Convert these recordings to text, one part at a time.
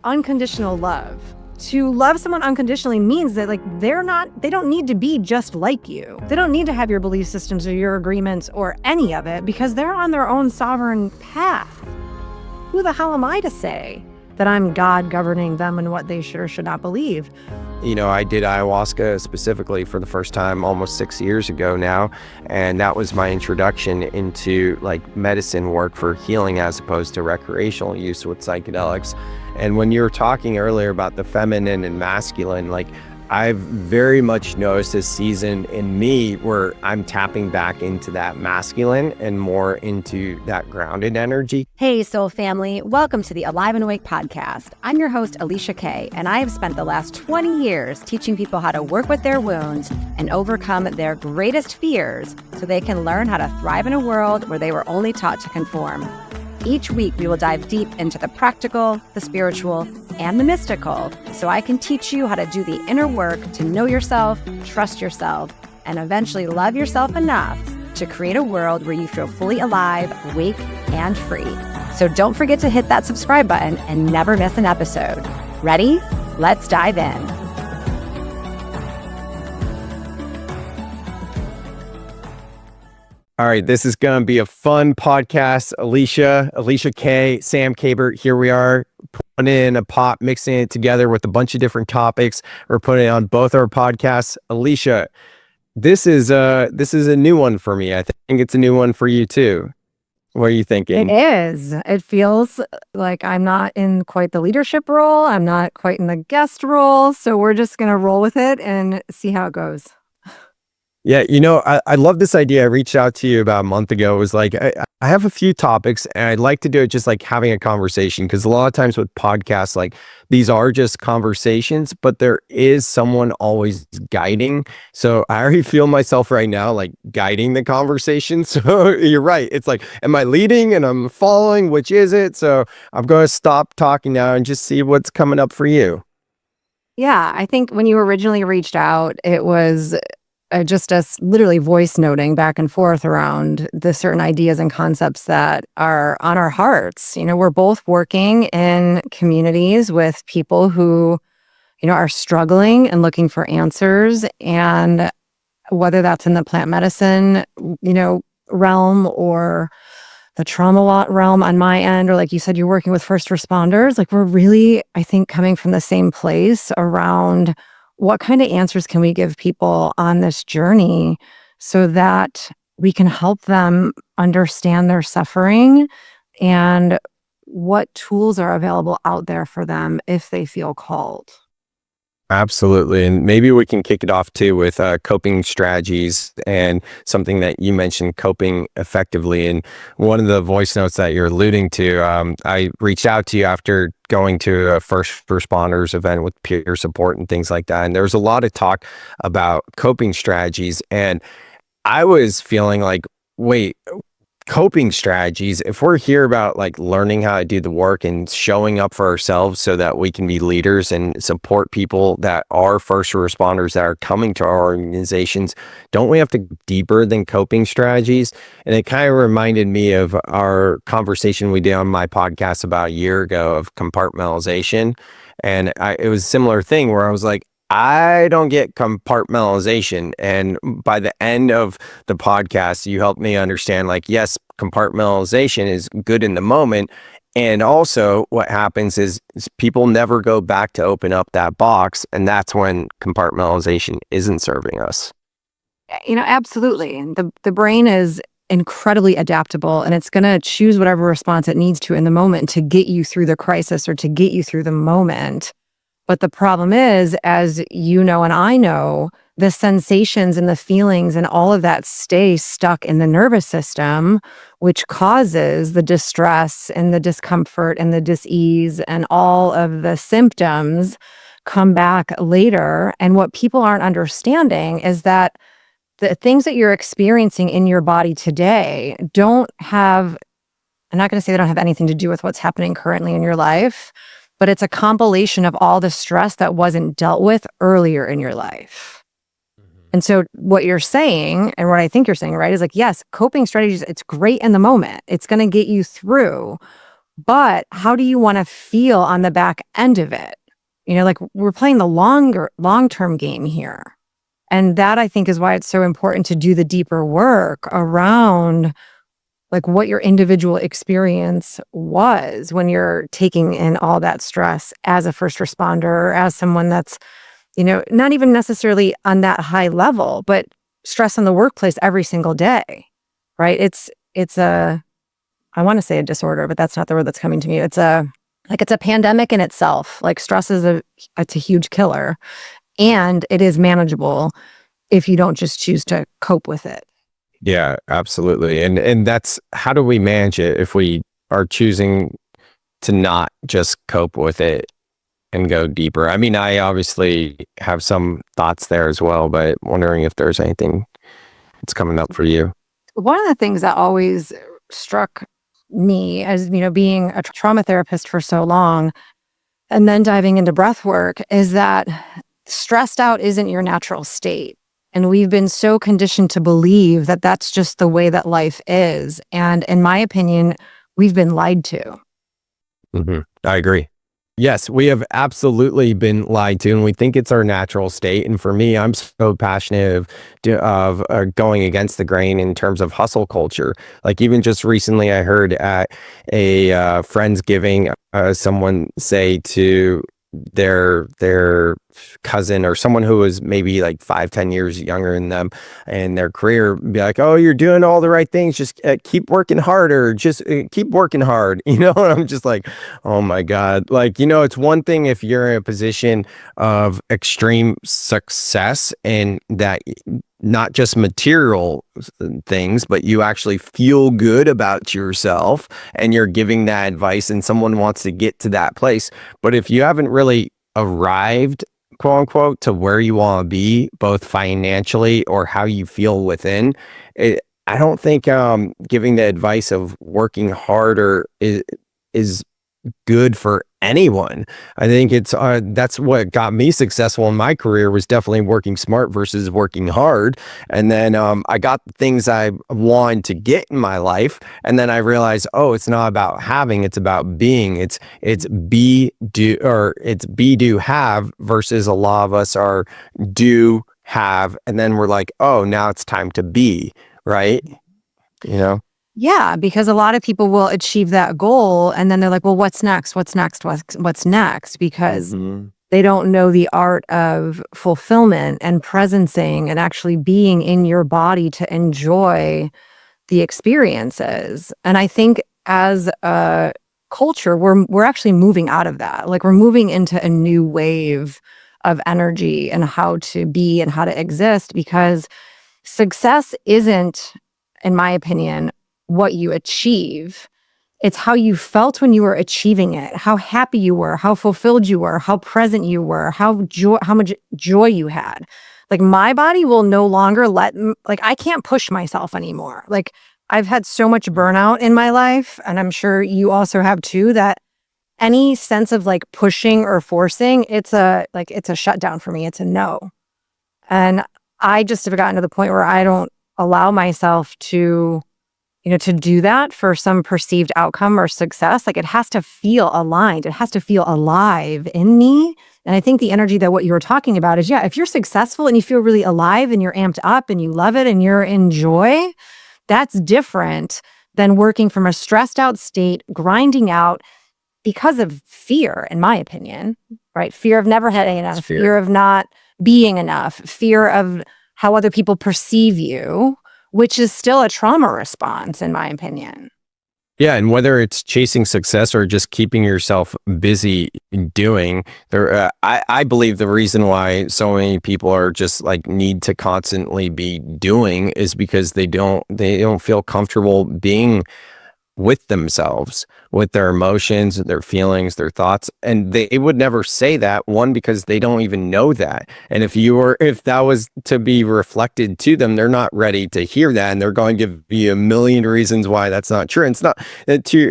unconditional love. To love someone unconditionally means that they don't need to be just like you. They don't need to have your belief systems or your agreements or any of it because they're on their own sovereign path. Who the hell am I to say that I'm God governing them and what they should or should not believe? I did ayahuasca specifically for the first time almost 6 years ago now. And that was my introduction into medicine work for healing as opposed to recreational use with psychedelics. And when you were talking earlier about the feminine and masculine, I've very much noticed this season in me where I'm tapping back into that masculine and more into that grounded energy. Hey, soul family. Welcome to the Alive and Awake podcast. I'm your host, Alicia Kay, and I have spent the last 20 years teaching people how to work with their wounds and overcome their greatest fears so they can learn how to thrive in a world where they were only taught to conform. Each week, we will dive deep into the practical, the spiritual, and the mystical, so I can teach you how to do the inner work to know yourself, trust yourself, and eventually love yourself enough to create a world where you feel fully alive, awake, and free. So don't forget to hit that subscribe button and never miss an episode. Ready? Let's dive in. All right, this is going to be a fun podcast. Alicia Kay, Sam Kabert, here we are putting it in a pot, mixing it together with a bunch of different topics. We're putting it on both our podcasts. Alicia, this is a new one for me. I think it's a new one for you too. What are you thinking? It is. It feels like I'm not in quite the leadership role. I'm not quite in the guest role. So we're just going to roll with it and see how it goes. Yeah, I love this idea. I reached out to you about a month ago. It was I have a few topics and I'd like to do it just having a conversation, because a lot of times with podcasts, these are just conversations, but there is someone always guiding. So I already feel myself right now, guiding the conversation. So you're right. It's am I leading and I'm following? Which is it? So I'm going to stop talking now and just see what's coming up for you. Yeah, I think when you originally reached out, it was just us literally voice noting back and forth around the certain ideas and concepts that are on our hearts. We're both working in communities with people who, are struggling and looking for answers. And whether that's in the plant medicine, realm or the trauma realm on my end, or like you said, you're working with first responders, we're really, I think, coming from the same place around what kind of answers can we give people on this journey so that we can help them understand their suffering and what tools are available out there for them if they feel called. Absolutely. And maybe we can kick it off too with coping strategies and something that you mentioned, coping effectively. And one of the voice notes that you're alluding to, I reached out to you after going to a first responders event with peer support and things like that. And there was a lot of talk about coping strategies. And I was feeling wait, coping strategies, if we're here about learning how to do the work and showing up for ourselves so that we can be leaders and support people that are first responders that are coming to our organizations, don't we have to go deeper than coping strategies? And it kind of reminded me of our conversation we did on my podcast about a year ago of compartmentalization. And it was a similar thing where I was I don't get compartmentalization. And by the end of the podcast, you helped me understand yes, compartmentalization is good in the moment. And also what happens is people never go back to open up that box. And that's when compartmentalization isn't serving us. Absolutely. The brain is incredibly adaptable, and it's going to choose whatever response it needs to in the moment to get you through the crisis or to get you through the moment. But the problem is, as you know and I know, the sensations and the feelings and all of that stay stuck in the nervous system, which causes the distress and the discomfort and the dis-ease, and all of the symptoms come back later. And what people aren't understanding is that the things that you're experiencing in your body today don't have, I'm not going to say they don't have anything to do with what's happening currently in your life, but it's a compilation of all the stress that wasn't dealt with earlier in your life. And so what you're saying, and what I think you're saying, right, is yes, coping strategies, it's great in the moment. It's going to get you through. But how do you want to feel on the back end of it? Like we're playing the long-term game here. And that I think is why it's so important to do the deeper work around like what your individual experience was when you're taking in all that stress as a first responder, or as someone that's, not even necessarily on that high level, but stress in the workplace every single day, right? It's a, I want to say a disorder, but that's not the word that's coming to me. It's a pandemic in itself. Like stress is it's a huge killer, and it is manageable if you don't just choose to cope with it. Yeah, absolutely. And that's, how do we manage it if we are choosing to not just cope with it and go deeper? I mean, I obviously have some thoughts there as well, but wondering if there's anything that's coming up for you. One of the things that always struck me as, being a trauma therapist for so long and then diving into breath work is that stressed out isn't your natural state. And we've been so conditioned to believe that that's just the way that life is. And in my opinion, we've been lied to. I agree. Yes, we have absolutely been lied to, and we think it's our natural state. And for me, I'm so passionate of going against the grain in terms of hustle culture. Like even just recently, I heard at a Friendsgiving, someone say to their cousin or someone who was maybe like 5-10 years younger than them in their career, be like, oh, you're doing all the right things, just keep working harder, just keep working hard, and I'm just like, oh my God. Like, it's one thing if you're in a position of extreme success and that not just material things, but you actually feel good about yourself and you're giving that advice and someone wants to get to that place. But if you haven't really arrived, quote unquote, to where you want to be, both financially or how you feel within, I don't think giving the advice of working harder is good for anyone. I think it's that's what got me successful in my career, was definitely working smart versus working hard. And then I got the things I wanted to get in my life, and then I realized, oh, it's not about having, it's about being. It's be, do, or it's be, do, have, versus a lot of us are do, have, and then we're like, oh, now it's time to be, right? Yeah, because a lot of people will achieve that goal and then they're like, well, what's next? What's next? What's next? Because they don't know the art of fulfillment and presencing and actually being in your body to enjoy the experiences. And I think as a culture, we're actually moving out of that. Like we're moving into a new wave of energy and how to be and how to exist, because success isn't, in my opinion, what you achieve. It's how you felt when you were achieving it, how happy you were, how fulfilled you were, how present you were, how much joy you had. Like my body will no longer I can't push myself anymore. Like I've had so much burnout in my life, and I'm sure you also have too, that any sense of like pushing or forcing, it's a shutdown for me. It's a no. And I just have gotten to the point where I don't allow myself to do that for some perceived outcome or success. Like it has to feel aligned. It has to feel alive in me. And I think the energy that what you were talking about is, if you're successful and you feel really alive and you're amped up and you love it and you're in joy, that's different than working from a stressed out state, grinding out because of fear, in my opinion, right? Fear of never having enough, fear of not being enough, fear of how other people perceive you, which is still a trauma response, in my opinion. Yeah, and whether it's chasing success or just keeping yourself busy doing, I believe the reason why so many people are just like need to constantly be doing is because they don't feel comfortable being with themselves, with their emotions, their feelings, their thoughts. And they would never say that, one, because they don't even know that. And if that was to be reflected to them, they're not ready to hear that. And they're going to give you a million reasons why that's not true. And it's not,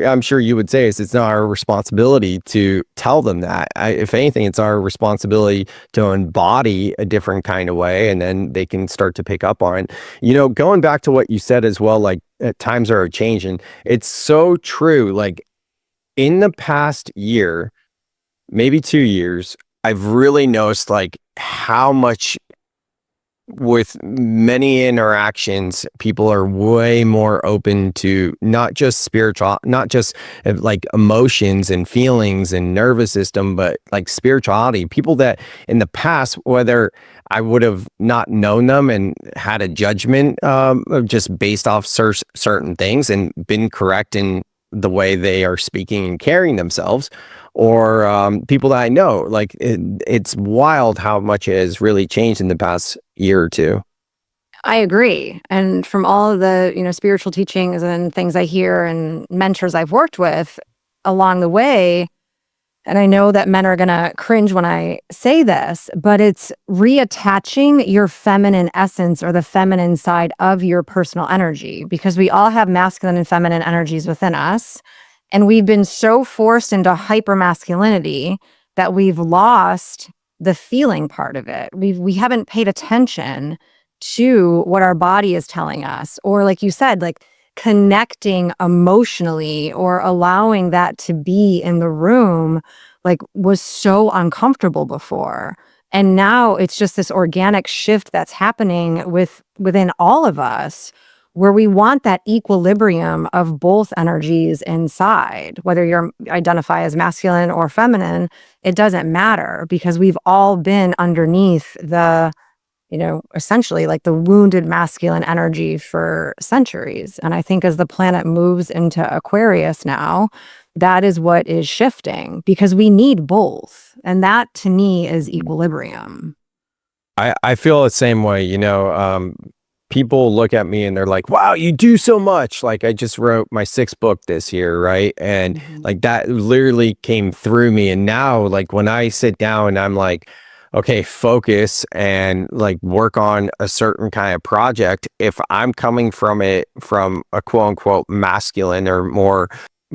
I'm sure you would say it's not our responsibility to tell them that. If anything, it's our responsibility to embody a different kind of way, and then they can start to pick up on it. Going back to what you said as well, like times are changing. It's so true. Like in the past year, maybe 2 years, I've really noticed like how much with many interactions, people are way more open to not just not just like emotions and feelings and nervous system, but like spirituality. People that in the past, whether I would have not known them and had a judgment just based off certain things and been correct in the way they are speaking and carrying themselves, or people that I know, like it's wild how much it has really changed in the past year or two. I agree. And from all of the, spiritual teachings and things I hear and mentors I've worked with along the way, and I know that men are going to cringe when I say this, but it's reattaching your feminine essence or the feminine side of your personal energy, because we all have masculine and feminine energies within us. And we've been so forced into hypermasculinity that we've lost the feeling part of it. We haven't paid attention to what our body is telling us, or like you said, like connecting emotionally or allowing that to be in the room, like was so uncomfortable before. And now it's just this organic shift that's happening within all of us, where we want that equilibrium of both energies inside. Whether you identify as masculine or feminine, it doesn't matter, because we've all been underneath the essentially like the wounded masculine energy for centuries. And I think as the planet moves into Aquarius now, that is what is shifting, because we need both. And that to me is equilibrium. I feel the same way, people look at me and they're like, wow, you do so much. Like I just wrote my 6th book this year, right? And like that literally came through me. And now like when I sit down, I'm like, okay, focus and like work on a certain kind of project. If I'm coming from it from a quote unquote masculine or more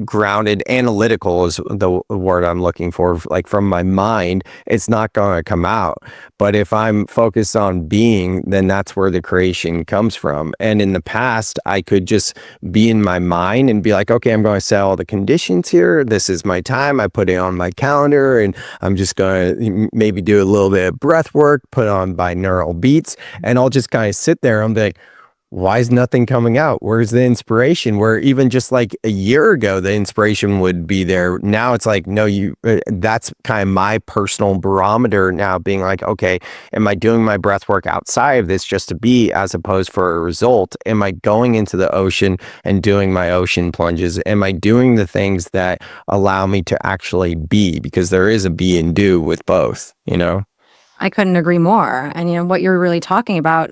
grounded, analytical is the word I'm looking for, like from my mind, it's not going to come out. But if I'm focused on being, then that's where the creation comes from. And in the past, I could just be in my mind and be like, okay, I'm going to set all the conditions here. This is my time. I put it on my calendar and I'm just going to maybe do a little bit of breath work, put on binaural beats, and I'll just kind of sit there and be like, why is nothing coming out? Where's the inspiration? Where even just like a year ago, the inspiration would be there. Now it's like, no, that's kind of my personal barometer now, being like, okay, am I doing my breath work outside of this just to be, as opposed for a result? Am I going into the ocean and doing my ocean plunges? Am I doing the things that allow me to actually be? Because there is a be and do with both, I couldn't agree more. And what you're really talking about,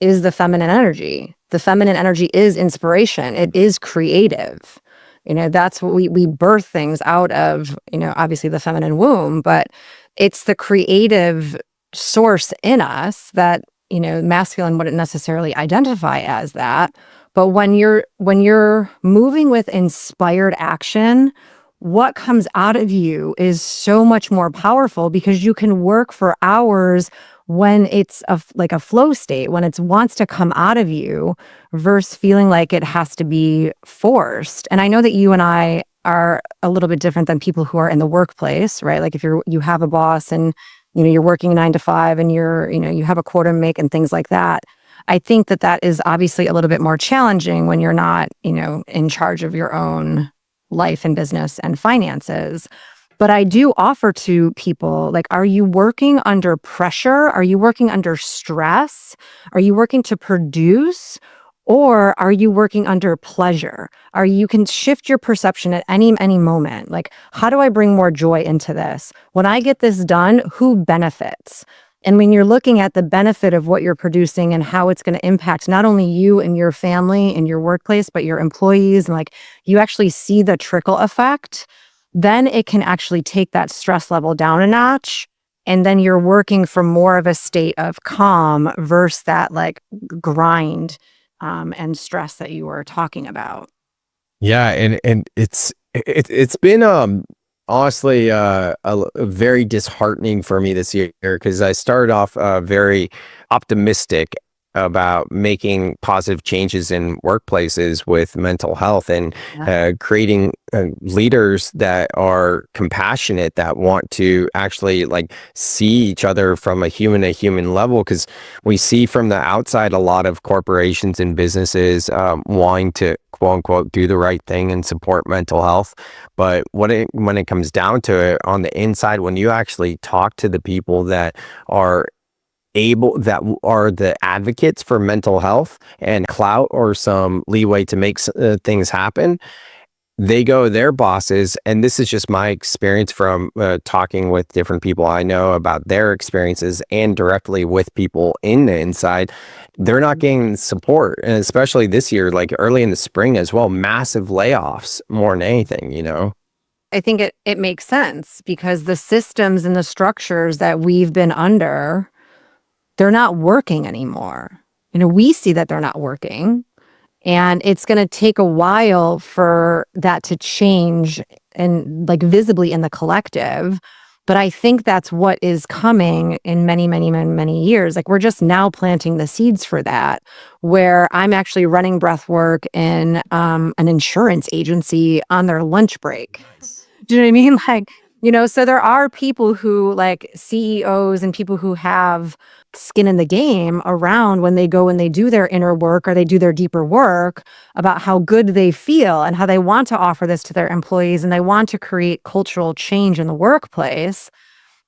is the feminine energy. The feminine energy is inspiration. It is creative. That's what we birth things out of, obviously the feminine womb, but it's the creative source in us that, masculine wouldn't necessarily identify as that. But when you're moving with inspired action, what comes out of you is so much more powerful, because you can work for hours when it's like a flow state, when it wants to come out of you, versus feeling like it has to be forced. And I know that you and I are a little bit different than people who are in the workplace, right? Like if you have a boss and you're working 9 to 5 and you have a quota to make and things like that. I think that is obviously a little bit more challenging when you're not, in charge of your own life and business and finances. But I do offer to people, like, are you working under pressure? Are you working under stress? Are you working to produce? Or are you working under pleasure? You can shift your perception at any moment. Like, how do I bring more joy into this? When I get this done, who benefits? And when you're looking at the benefit of what you're producing and how it's going to impact not only you and your family and your workplace, but your employees, and like you actually see the trickle effect, then it can actually take that stress level down a notch. And then you're working from more of a state of calm versus that like grind and stress that you were talking about. Yeah, and it's been honestly very disheartening for me this year, because I started off very optimistic, about making positive changes in workplaces with mental health and creating leaders that are compassionate, that want to actually like see each other from a human to human level. Because we see from the outside a lot of corporations and businesses wanting to quote unquote do the right thing and support mental health. But when it comes down to it, on the inside, when you actually talk to the people that are the advocates for mental health and clout or some leeway to make things happen, they go to their bosses, and this is just my experience from talking with different people I know about their experiences and directly with people in the inside. They're not getting support, and especially this year, like early in the spring as well, massive layoffs more than anything, you know? I think it makes sense because the systems and the structures that we've been under, they're not working anymore. We see that they're not working, and it's going to take a while for that to change and like visibly in the collective. But I think that's what is coming in many, many, many, many years. Like we're just now planting the seeds for that, where I'm actually running breathwork in an insurance agency on their lunch break. Do you know what I mean? So there are people who like CEOs and people who have skin in the game around when they go and they do their inner work or they do their deeper work about how good they feel and how they want to offer this to their employees and they want to create cultural change in the workplace.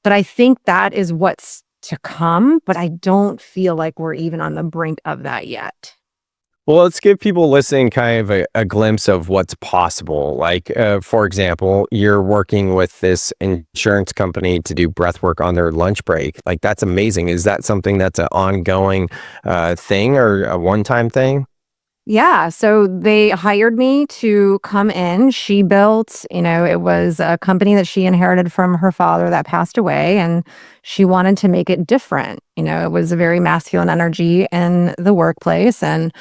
But I think that is what's to come, but I don't feel like we're even on the brink of that yet. Well, let's give people listening kind of a glimpse of what's possible. Like, for example, you're working with this insurance company to do breath work on their lunch break. Like, that's amazing. Is that something that's an ongoing thing or a one-time thing? Yeah, so they hired me to come in. She built, it was a company that she inherited from her father that passed away, and she wanted to make it different. It was a very masculine energy in the workplace, and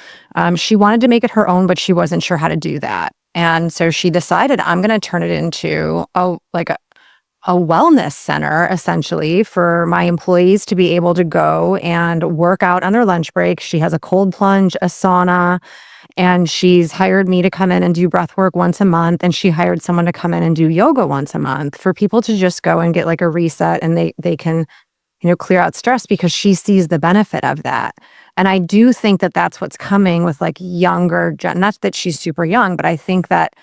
she wanted to make it her own, but she wasn't sure how to do that. And so she decided, I'm going to turn it into a wellness center, essentially, for my employees to be able to go and work out on their lunch break. She has a cold plunge, a sauna, and she's hired me to come in and do breath work once a month. And she hired someone to come in and do yoga once a month for people to just go and get like a reset, and they can, clear out stress, because she sees the benefit of that. And I do think that that's what's coming with like younger, not that she's super young, but I think that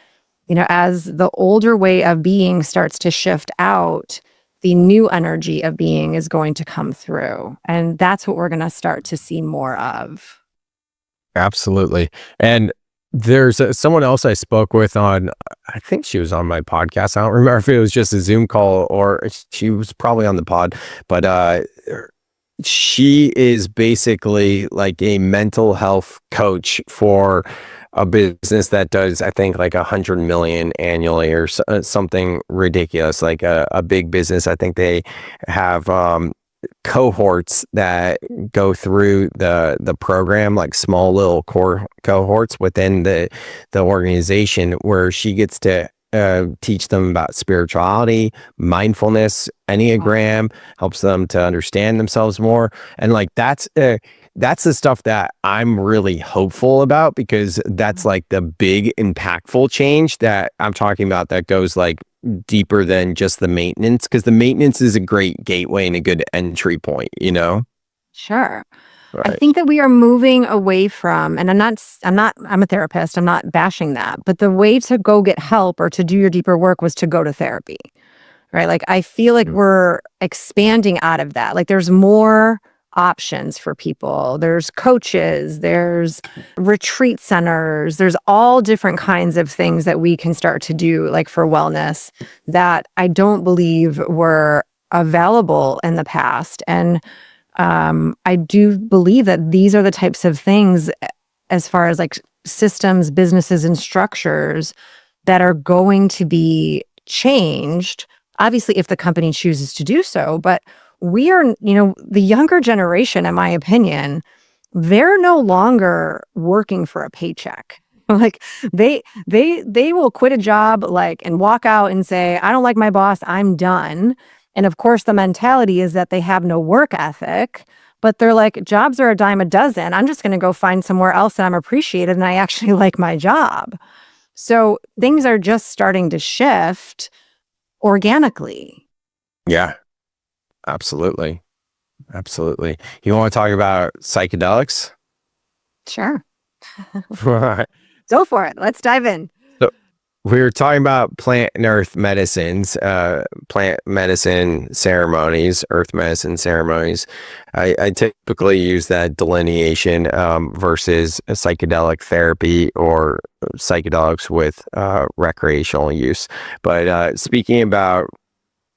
as the older way of being starts to shift out, the new energy of being is going to come through. And that's what we're going to start to see more of. Absolutely. And there's someone else I spoke with on, I think she was on my podcast. I don't remember if it was just a Zoom call or she was probably on the pod, but she is basically like a mental health coach for a business that does, I think, like 100 million annually or something ridiculous, like a big business. I think they have cohorts that go through the program, like small little core cohorts within the organization, where she gets to teach them about spirituality, mindfulness, Enneagram, helps them to understand themselves more. And like that's the stuff that I'm really hopeful about, because that's like the big impactful change that I'm talking about that goes like deeper than just the maintenance, because the maintenance is a great gateway and a good entry point, Sure. Right. I think that we are moving away from, and I'm a therapist, I'm not bashing that, but the way to go get help or to do your deeper work was to go to therapy, right? Like, I feel like we're expanding out of that. Like, there's more options for people. There's coaches, there's retreat centers, there's all different kinds of things that we can start to do, like for wellness, that I don't believe were available in the past. And I do believe that these are the types of things, as far as like systems, businesses, and structures, that are going to be changed, obviously, if the company chooses to do so. But we are, the younger generation, in my opinion, they're no longer working for a paycheck. Like they will quit a job and walk out and say, I don't like my boss, I'm done. And of course, the mentality is that they have no work ethic, but they're like, jobs are a dime a dozen. I'm just going to go find somewhere else that I'm appreciated and I actually like my job. So things are just starting to shift organically. Yeah, absolutely. Absolutely. You want to talk about psychedelics? Sure. Right. Go for it. Let's dive in. So we were talking about plant and earth medicines, plant medicine ceremonies, earth medicine ceremonies. I typically use that delineation versus a psychedelic therapy or psychedelics with recreational use. But speaking about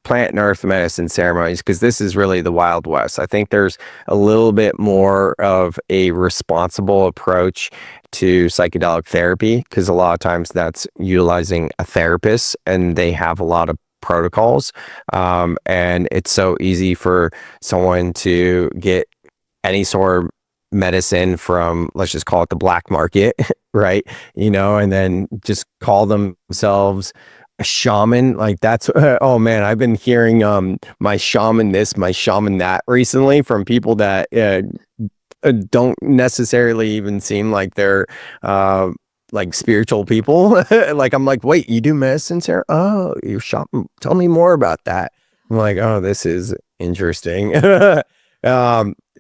plant and earth medicine ceremonies, because this is really the Wild West. I think there's a little bit more of a responsible approach to psychedelic therapy, because a lot of times that's utilizing a therapist and they have a lot of protocols. And it's so easy for someone to get any sort of medicine from, let's just call it the black market, right? And then just call themselves a shaman. Like that's oh man, I've been hearing my shaman this, my shaman that recently from people that don't necessarily even seem like they're like spiritual people. Like I'm like, wait, you do medicine, Sarah? Oh, you shaman, tell me more about that. I'm like, oh, this is interesting.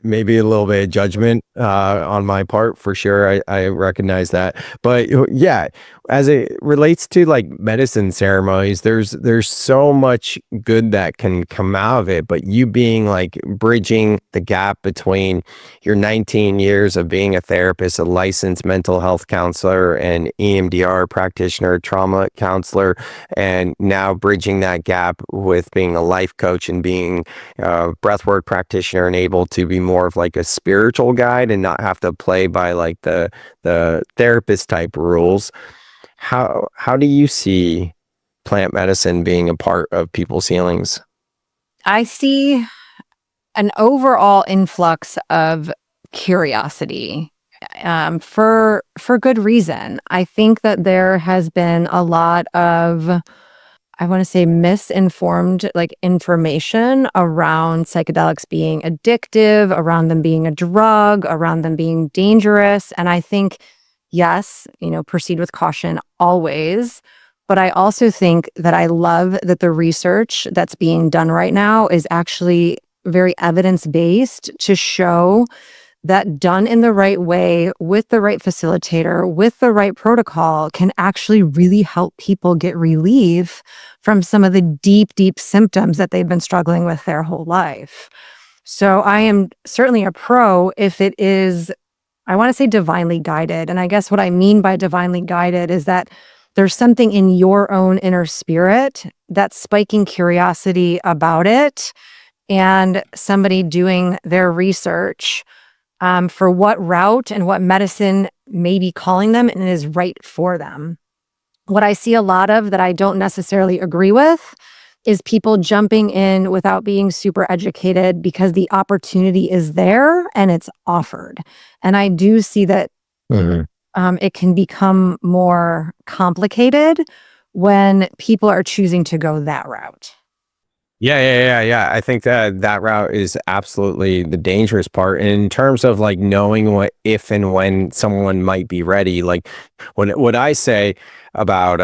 Maybe a little bit of judgment on my part, for sure. I recognize that. But yeah, as it relates to like medicine ceremonies, there's so much good that can come out of it. But you being like bridging the gap between your 19 years of being a therapist, a licensed mental health counselor, and EMDR practitioner, trauma counselor, and now bridging that gap with being a life coach and being a breathwork practitioner and able to be more of like a spiritual guide and not have to play by like the therapist type rules. How do you see plant medicine being a part of people's healings? I see an overall influx of curiosity for good reason. I think that there has been a lot of, I want to say, misinformed like information around psychedelics being addictive, around them being a drug, around them being dangerous. And I think, yes, proceed with caution always. But I also think that I love that the research that's being done right now is actually very evidence-based to show that done in the right way, with the right facilitator, with the right protocol, can actually really help people get relief from some of the deep, deep symptoms that they've been struggling with their whole life. So I am certainly a pro if it is, I want to say, divinely guided. And I guess what I mean by divinely guided is that there's something in your own inner spirit that's spiking curiosity about it, and somebody doing their research for what route and what medicine may be calling them and is right for them. What I see a lot of that I don't necessarily agree with is people jumping in without being super educated because the opportunity is there and it's offered. And I do see that it can become more complicated when people are choosing to go that route. Yeah. I think that route is absolutely the dangerous part. And in terms of like knowing what, if and when someone might be ready, like what I say about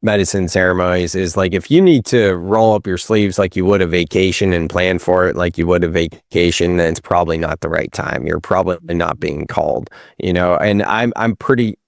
medicine ceremonies is like, if you need to roll up your sleeves like you would a vacation and plan for it like you would a vacation, then it's probably not the right time. You're probably not being called, and I'm pretty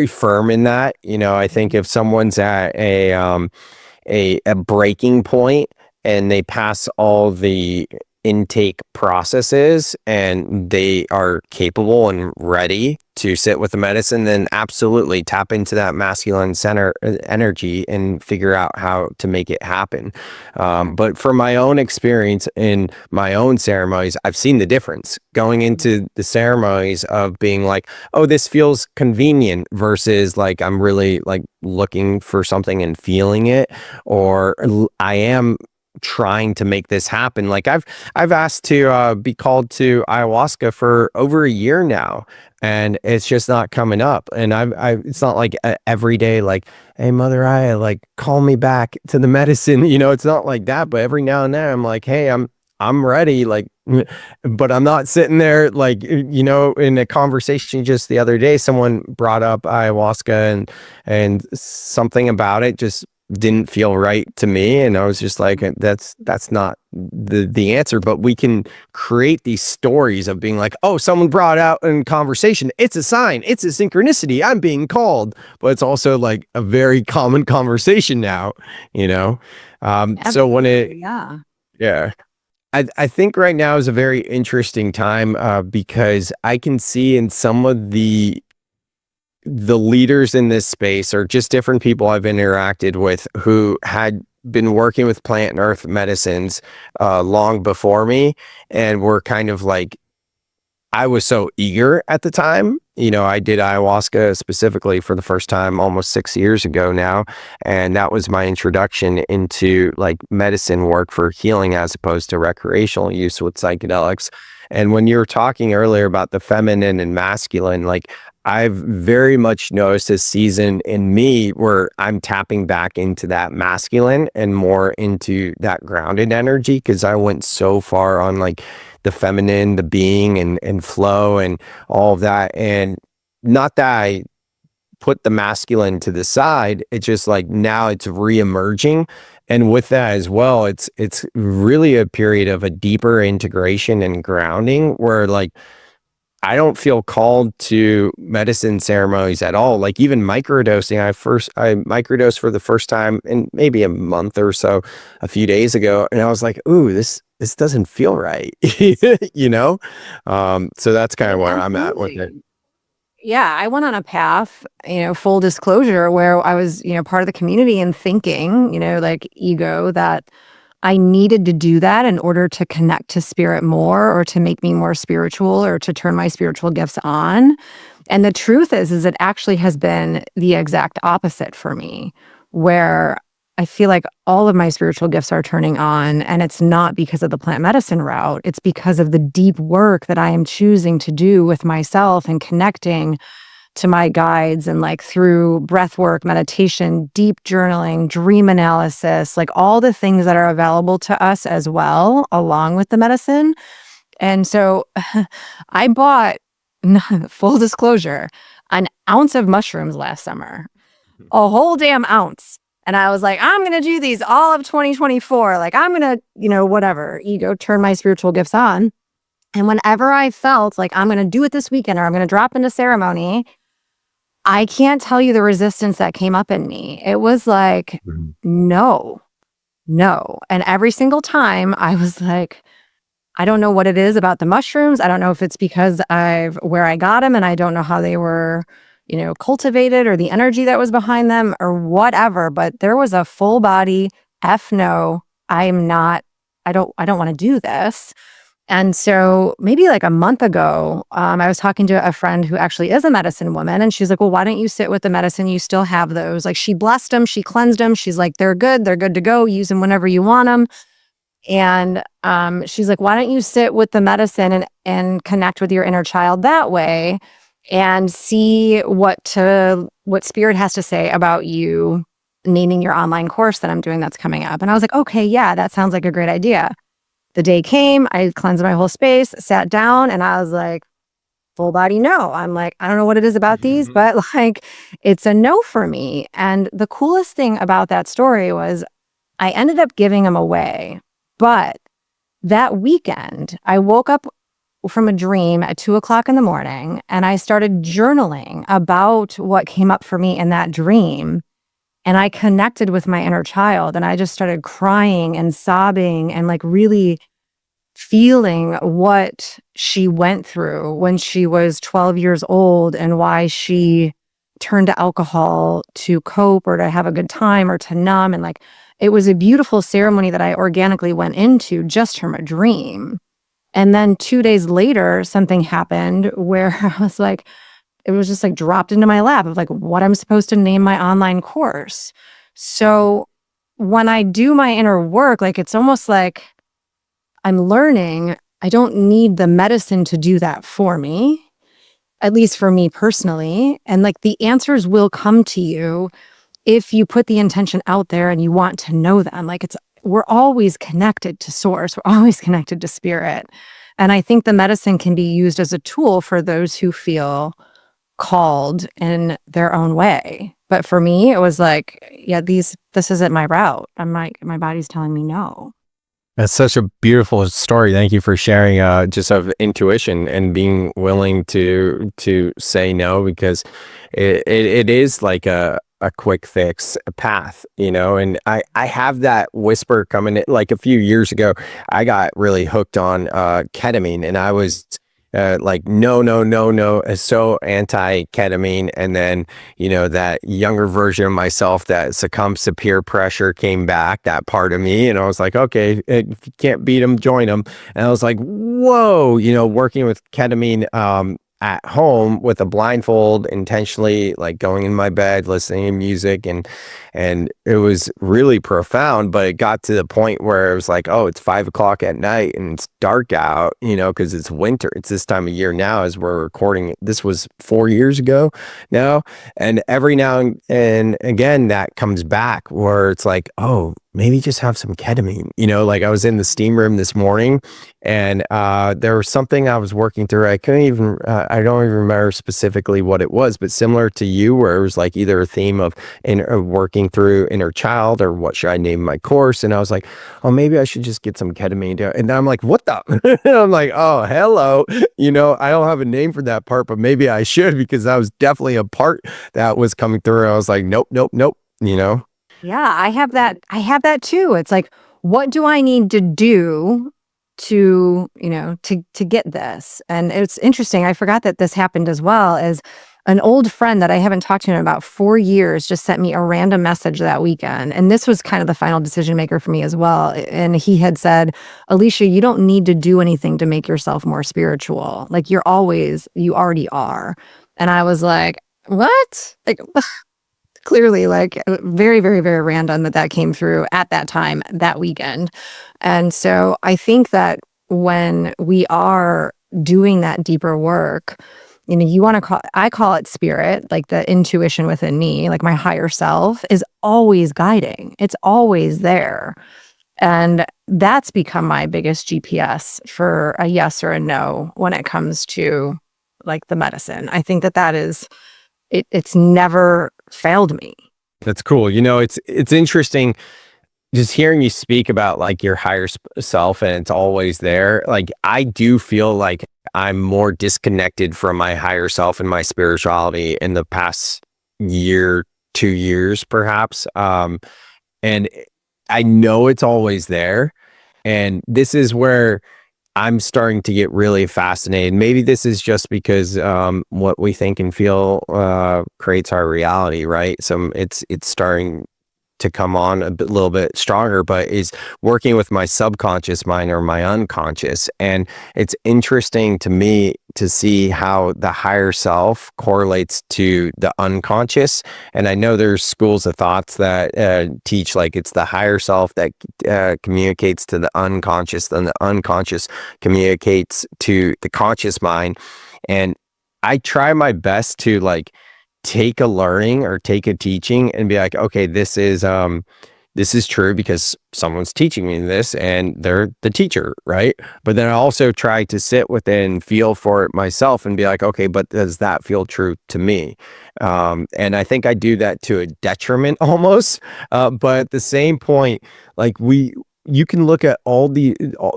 firm in that. I think if someone's at a breaking point and they pass all the intake processes and they are capable and ready to sit with the medicine, then absolutely tap into that masculine center energy and figure out how to make it happen. But from my own experience in my own ceremonies, I've seen the difference going into the ceremonies of being like, oh, this feels convenient versus like I'm really like looking for something and feeling it, or I am trying to make this happen. Like I've asked to be called to ayahuasca for over a year now, and it's just not coming up. And it's not like every day, like, hey, Mother Aya, like call me back to the medicine. It's not like that. But every now and then I'm like, hey, I'm I'm ready. Like, but I'm not sitting there like, in a conversation just the other day, someone brought up ayahuasca and something about it just didn't feel right to me. And I was just like, that's not the answer. But we can create these stories of being like, oh, someone brought out in conversation. It's a sign. It's a synchronicity. I'm being called. But it's also like a very common conversation now, you know? So when Absolutely, yeah. yeah. I think right now is a very interesting time because I can see in some of the leaders in this space or just different people I've interacted with who had been working with plant and earth medicines long before me and were kind of like, I was so eager at the time. I did ayahuasca specifically for the first time almost 6 years ago now. And that was my introduction into like medicine work for healing as opposed to recreational use with psychedelics. And when you were talking earlier about the feminine and masculine, like I've very much noticed this season in me where I'm tapping back into that masculine and more into that grounded energy because I went so far on like the feminine, the being and flow and all of that. And not that I put the masculine to the side, it's just like now it's re-emerging. And with that as well, it's really a period of a deeper integration and grounding where like I don't feel called to medicine ceremonies at all. Like even microdosing, I microdosed for the first time in maybe a month or so, a few days ago, and I was like, "Ooh, this doesn't feel right," you know. So that's kind of where I'm at with it. Absolutely. Yeah, I went on a path, full disclosure, where I was, part of the community and thinking, like ego, that I needed to do that in order to connect to spirit more or to make me more spiritual or to turn my spiritual gifts on. And the truth is it actually has been the exact opposite for me, where I feel like all of my spiritual gifts are turning on. And it's not because of the plant medicine route. It's because of the deep work that I am choosing to do with myself and connecting to my guides and like through breath work, meditation, deep journaling, dream analysis, like all the things that are available to us as well, along with the medicine. And so I bought, full disclosure, an ounce of mushrooms last summer, a whole damn ounce. And I was like, I'm going to do these all of 2024. Like, I'm going to, whatever, ego, turn my spiritual gifts on. And whenever I felt like I'm going to do it this weekend or I'm going to drop into ceremony, I can't tell you the resistance that came up in me. It was like, Mhm. no. And every single time I was like, I don't know what it is about the mushrooms. I don't know if it's because where I got them and I don't know how they were, cultivated or the energy that was behind them or whatever. But there was a full body, F no, I don't want to do this. And so maybe like a month ago, I was talking to a friend who actually is a medicine woman. And she's like, well, why don't you sit with the medicine? You still have those. Like she blessed them. She cleansed them. She's like, they're good. They're good to go. Use them whenever you want them. And she's like, why don't you sit with the medicine and connect with your inner child that way and see what spirit has to say about you needing your online course that I'm doing that's coming up. And I was like, okay, yeah, that sounds like a great idea. The day came, I cleansed my whole space, sat down, and I was like, full body no. I'm like, I don't know what it is about these, but like, it's a no for me. And the coolest thing about that story was I ended up giving them away. But that weekend, I woke up from a dream at 2:00 in the morning, and I started journaling about what came up for me in that dream. And I connected with my inner child and I just started crying and sobbing and like really feeling what she went through when she was 12 years old and why she turned to alcohol to cope or to have a good time or to numb. And like, it was a beautiful ceremony that I organically went into just from a dream. And then 2 days later, something happened where I was like, it was just like dropped into my lap of like what I'm supposed to name my online course. So when I do my inner work, like it's almost like I'm learning I don't need the medicine to do that for me, at least for me personally. And like the answers will come to you if you put the intention out there and you want to know them. Like we're always connected to source. We're always connected to spirit. And I think the medicine can be used as a tool for those who feel called in their own way. But for me, it was like, yeah, this isn't my route. My body's telling me no. That's such a beautiful story. Thank you for sharing just of intuition and being willing to say no, because it is like a quick fix path, and I have that whisper coming in. Like a few years ago, I got really hooked on ketamine, and I was like, no, no, no, no, so anti-ketamine. And then, that younger version of myself that succumbs to peer pressure came back, that part of me. And I was like, okay, if you can't beat them, join them. And I was like, whoa, working with ketamine at home with a blindfold, intentionally, like going in my bed, listening to music, and it was really profound. But it got to the point where it was like, oh, it's 5 o'clock at night and it's dark out, because it's winter. It's this time of year now as we're recording. This was 4 years ago now. And every now and again, that comes back where it's like, oh, maybe just have some ketamine. Like I was in the steam room this morning, and there was something I was working through. I don't even remember specifically what it was, but similar to you, where it was like either a theme of working through inner child, or what should I name my course? And I was like, oh, maybe I should just get some ketamine. And then I'm like, what the? I'm like, oh, hello. I don't have a name for that part, but maybe I should, because that was definitely a part that was coming through. I was like, nope, nope, nope. Yeah, I have that too. It's like, what do I need to do to get this? And it's interesting. I forgot that this happened as well. As an old friend that I haven't talked to in about 4 years just sent me a random message that weekend. And this was kind of the final decision maker for me as well. And he had said, Alicia, you don't need to do anything to make yourself more spiritual. Like you already are. And I was like, what? Like, clearly, like very, very, very random that came through at that time, that weekend. And so I think that when we are doing that deeper work, I call it spirit, like the intuition within me, like my higher self is always guiding. It's always there. And that's become my biggest GPS for a yes or a no when it comes to like the medicine. I think that is, it's never failed me. That's cool. It's interesting just hearing you speak about like your higher self, and it's always there. Like I do feel like I'm more disconnected from my higher self and my spirituality in the past year, 2 years, perhaps. And I know it's always there. And this is where I'm starting to get really fascinated. Maybe this is just because what we think and feel creates our reality, right? So it's starting to come on little bit stronger, but is working with my subconscious mind or my unconscious. And it's interesting to me to see how the higher self correlates to the unconscious. And I know there's schools of thoughts that teach like it's the higher self that communicates to the unconscious, then the unconscious communicates to the conscious mind. And I try my best to like take a learning or take a teaching and be like, okay, this is true because someone's teaching me this and they're the teacher, right? But then I also try to sit within, feel for it myself and be like, okay, but does that feel true to me? And I think I do that to a detriment almost. But at the same point, like you can look at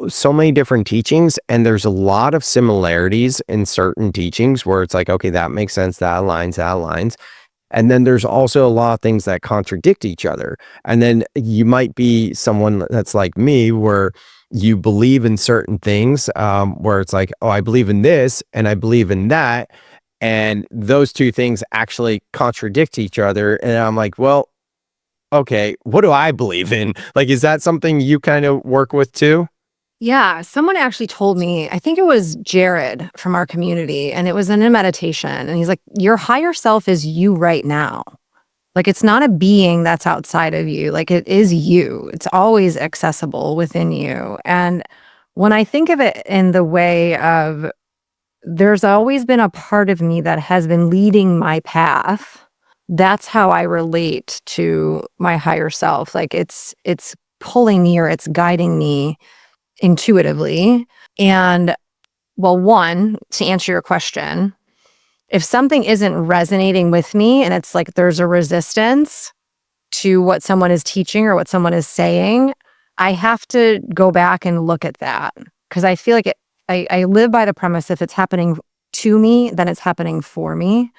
so many different teachings, and there's a lot of similarities in certain teachings where it's like, okay, that makes sense, that aligns. And then there's also a lot of things that contradict each other. And then you might be someone that's like me, where you believe in certain things, where it's like, oh, I believe in this and I believe in that. And those two things actually contradict each other. And I'm like, well, okay, what do I believe in? Like, is that something you kind of work with too? Yeah, someone actually told me, I think it was Jared from our community, and it was in a meditation. And he's like, your higher self is you right now. Like, it's not a being that's outside of you. Like, it is you. It's always accessible within you. And when I think of it in the way of, there's always been a part of me that has been leading my path. That's how I relate to my higher self. Like it's pulling me or it's guiding me intuitively. And well, one, to answer your question, if something isn't resonating with me and it's like there's a resistance to what someone is teaching or what someone is saying, I have to go back and look at that. Because I feel like I live by the premise if it's happening to me, then it's happening for me.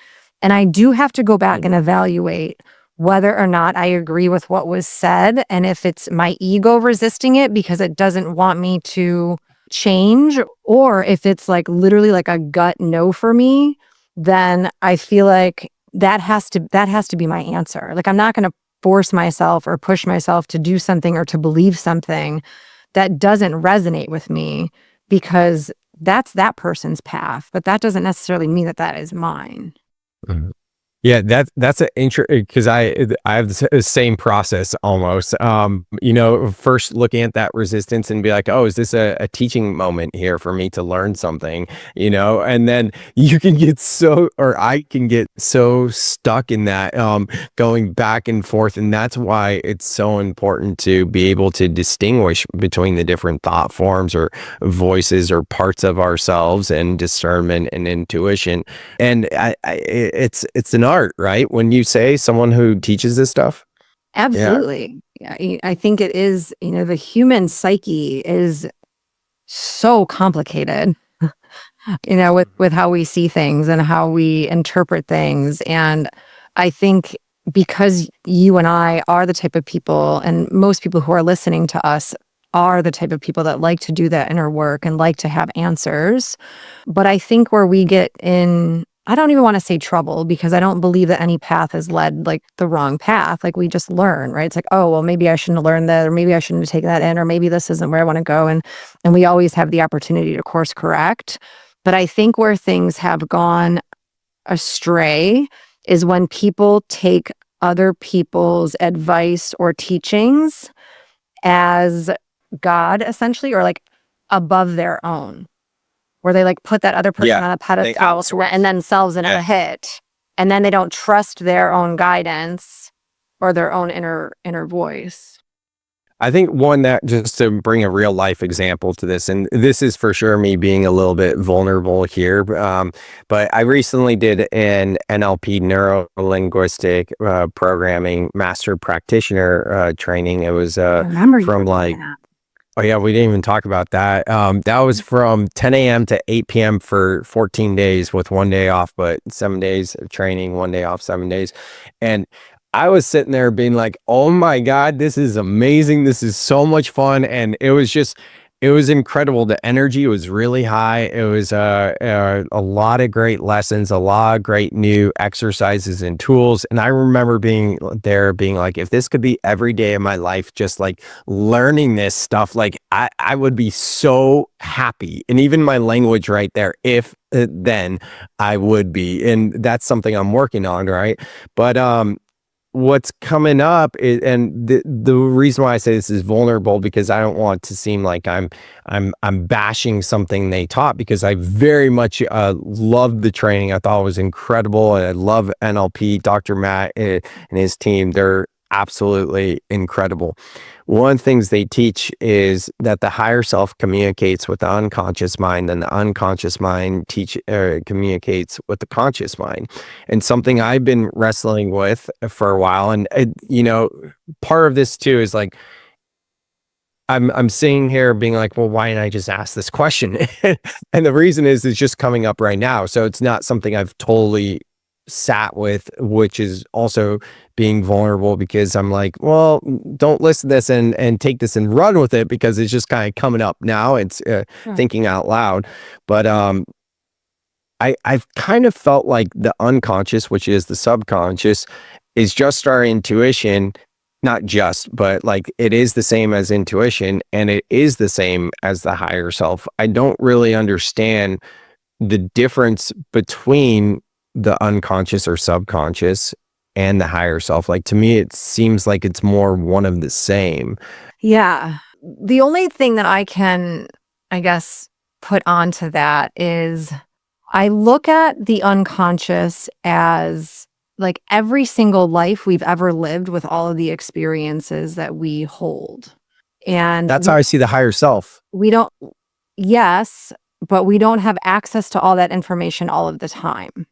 And I do have to go back and evaluate whether or not I agree with what was said. And if it's my ego resisting it because it doesn't want me to change, or if it's like literally like a gut no for me, then I feel like that has to be my answer. Like I'm not going to force myself or push myself to do something or to believe something that doesn't resonate with me, because that's that person's path, but that doesn't necessarily mean that that is mine. Mhm. Yeah, that's an because I have the same process almost. First looking at that resistance and be like, oh, is this a teaching moment here for me to learn something? And then you can get I can get so stuck in that, going back and forth, and that's why it's so important to be able to distinguish between the different thought forms or voices or parts of ourselves, and discernment and intuition. And it's an art, right? When you say someone who teaches this stuff. Yeah. Absolutely. Yeah, I think it is, the human psyche is so complicated, with how we see things and how we interpret things. And I think because you and I are the type of people, and most people who are listening to us are the type of people that like to do that inner work and like to have answers. But I think where we get in, I don't even want to say trouble, because I don't believe that any path is led like the wrong path. Like we just learn, right? It's like, oh, well, maybe I shouldn't have learned that, or maybe I shouldn't have taken that in, or maybe this isn't where I want to go. And we always have the opportunity to course correct. But I think where things have gone astray is when people take other people's advice or teachings as God, essentially, or like above their own, where they like put that other person on a pedestal and themselves in a hit, and then they don't trust their own guidance or their own inner voice. I think one that, just to bring a real life example to this, and this is for sure me being a little bit vulnerable here, but I recently did an NLP, neuro linguistic programming master practitioner training. It was I remember you from like, oh yeah, we didn't even talk about that. That was from 10 a.m. to 8 p.m. for 14 days with 1 day off, but 7 days of training, 1 day off, 7 days. And I was sitting there being like, oh my God, this is amazing. This is so much fun. And it was incredible. The energy was really high. It was a lot of great lessons, a lot of great new exercises and tools. And I remember being like, if this could be every day of my life, just like learning this stuff, like I would be so happy. And even my language right there, if then I would be. And that's something I'm working on, right? But what's coming up is, and the reason why I say this is vulnerable, because I don't want to seem like I'm bashing something they taught, because I very much loved the training. I thought it was incredible, and I love NLP. Dr. Matt and his team, they're absolutely incredible. One of the things they teach is that the higher self communicates with the unconscious mind, and the unconscious mind communicates with the conscious mind. And something I've been wrestling with for a while, and part of this too is like, I'm sitting here being like, well, why didn't I just ask this question? And the reason is it's just coming up right now, so it's not something I've totally sat with, which is also being vulnerable, because I'm like, well, don't listen to this and take this and run with it, because it's just kind of coming up now. It's thinking out loud. But I've kind of felt like the unconscious, which is the subconscious, is just our intuition. Not just, but like it is the same as intuition, and it is the same as the higher self. I don't really understand the difference between the unconscious or subconscious and the higher self. Like, to me, it seems like it's more one of the same. Yeah. The only thing that I can, I guess, put onto that is I look at the unconscious as like every single life we've ever lived, with all of the experiences that we hold. And That's how I see the higher self. we don't, yes, but we don't have access to all that information all of the time.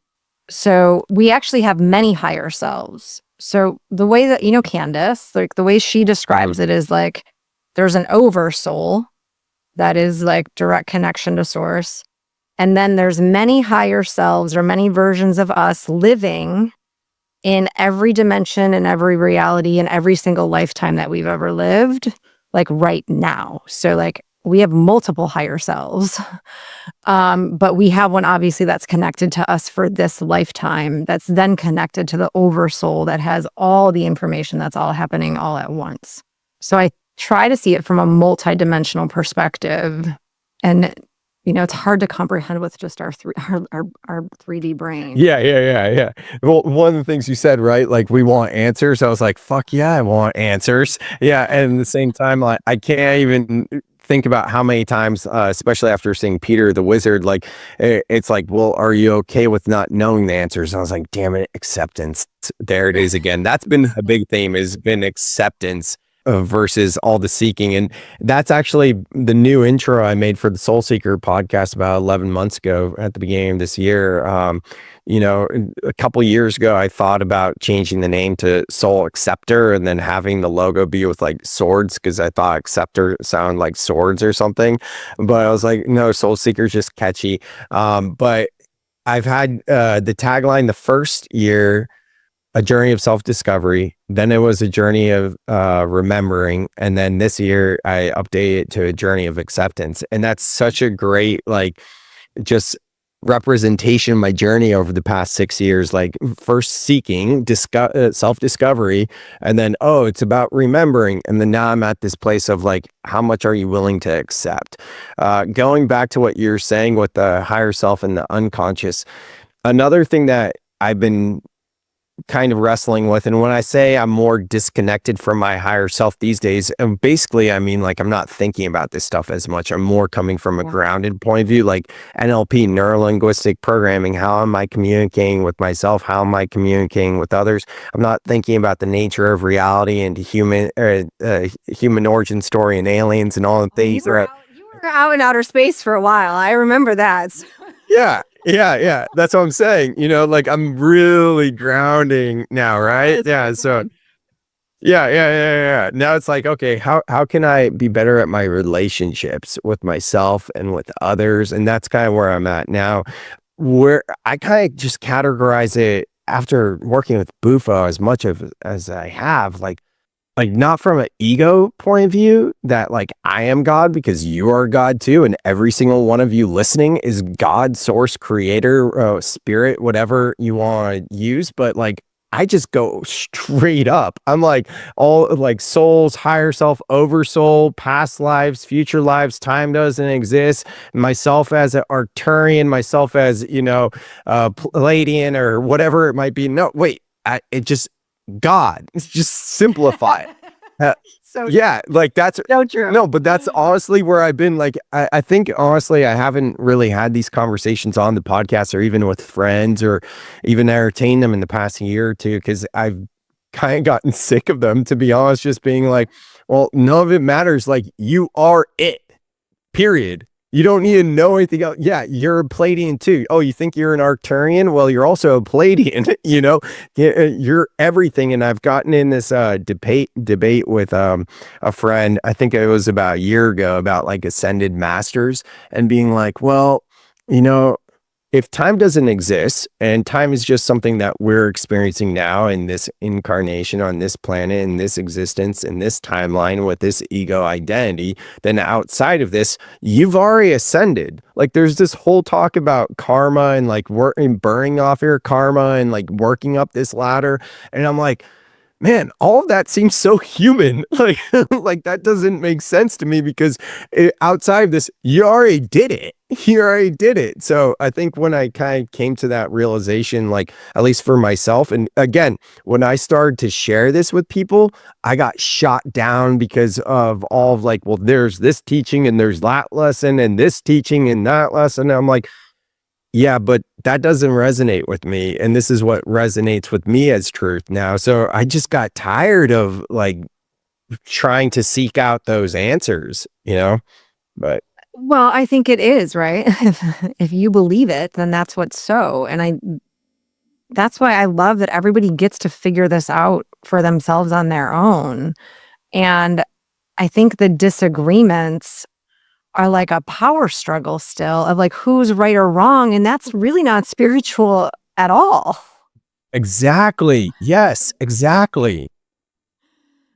So we actually have many higher selves. So the way that, Candace, like the way she describes it is like there's an oversoul that is like direct connection to source. And then there's many higher selves or many versions of us living in every dimension and every reality and every single lifetime that we've ever lived, like right now. So like we have multiple higher selves. But we have one obviously that's connected to us for this lifetime, that's then connected to the oversoul that has all the information that's all happening all at once. So I try to see it from a multidimensional perspective. And it's hard to comprehend with just our 3D brain. Yeah. Well, one of the things you said, right? Like we want answers. I was like, fuck yeah, I want answers. Yeah. And at the same time, like I can't even think about how many times, especially after seeing Peter the Wizard, like it's like, well, are you okay with not knowing the answers? And I was like, damn it, acceptance. There it is again. That's been a big theme, has been acceptance versus all the seeking. And that's actually the new intro I made for the Soul Seeker podcast about 11 months ago at the beginning of this year. A couple years ago, I thought about changing the name to Soul Acceptor and then having the logo be with like swords because I thought acceptor sounded like swords or something. But I was like, no, Soul Seeker is just catchy. But I've had the tagline the first year, a journey of self-discovery. Then it was a journey of remembering. And then this year I updated it to a journey of acceptance. And that's such a great, like, just representation of my journey over the past 6 years. Like first seeking, self-discovery, and then, oh, it's about remembering. And then now I'm at this place of like, how much are you willing to accept? Going back to what you're saying with the higher self and the unconscious, another thing that I've been kind of wrestling with, and when I say I'm more disconnected from my higher self these days, and basically I mean like I'm not thinking about this stuff as much. I'm more coming from a grounded point of view, like NLP, neuro-linguistic programming. How am I communicating with myself? How am I communicating with others? I'm not thinking about the nature of reality and human origin story and aliens and all the things. You were out in outer space for a while. I remember that. Yeah. That's what I'm saying. Like I'm really grounding now, right? Yeah. So yeah. Now it's like, okay, how can I be better at my relationships with myself and with others? And that's kind of where I'm at now, where I kind of just categorize it after working with Bufo as much as I have, like not from an ego point of view that like I am God, because you are God too, and every single one of you listening is God, source, creator, spirit, whatever you want to use. But like I just go straight up. I'm like all like souls, higher self, oversoul, past lives, future lives, time doesn't exist. Myself as an Arcturian, myself as Palladian or whatever it might be. No, wait, it just God. It's just simplify it. So yeah, like that's so true. No, but that's honestly where I've been. Like, I think honestly, I haven't really had these conversations on the podcast or even with friends or even entertained them in the past year or two, because I've kind of gotten sick of them, to be honest, just being like, well, none of it matters. Like, you are it, period. You don't need to know anything else. Yeah, you're a Palladian too. Oh, you think you're an Arcturian? Well, you're also a Palladian. You're everything. And I've gotten in this debate with a friend. I think it was about a year ago, about like ascended masters, and being like, well, if time doesn't exist and time is just something that we're experiencing now in this incarnation on this planet, in this existence, in this timeline with this ego identity, then outside of this, you've already ascended. Like there's this whole talk about karma and like burning off your karma and like working up this ladder. And I'm like, man, all of that seems so human. Like, like that doesn't make sense to me, because outside of this, you already did it. You already did it. So I think when I kind of came to that realization, like at least for myself, and again, when I started to share this with people, I got shot down because of all of like, well, there's this teaching and there's that lesson and this teaching and that lesson. And I'm like, yeah, but that doesn't resonate with me. And this is what resonates with me as truth now. So I just got tired of like trying to seek out those answers, you know? But Well, I think it is, right? If you believe it, then that's what's so. That's why I love that everybody gets to figure this out for themselves on their own. And I think the disagreements are like a power struggle still of like who's right or wrong. And that's really not spiritual at all. exactly. Yes, exactly.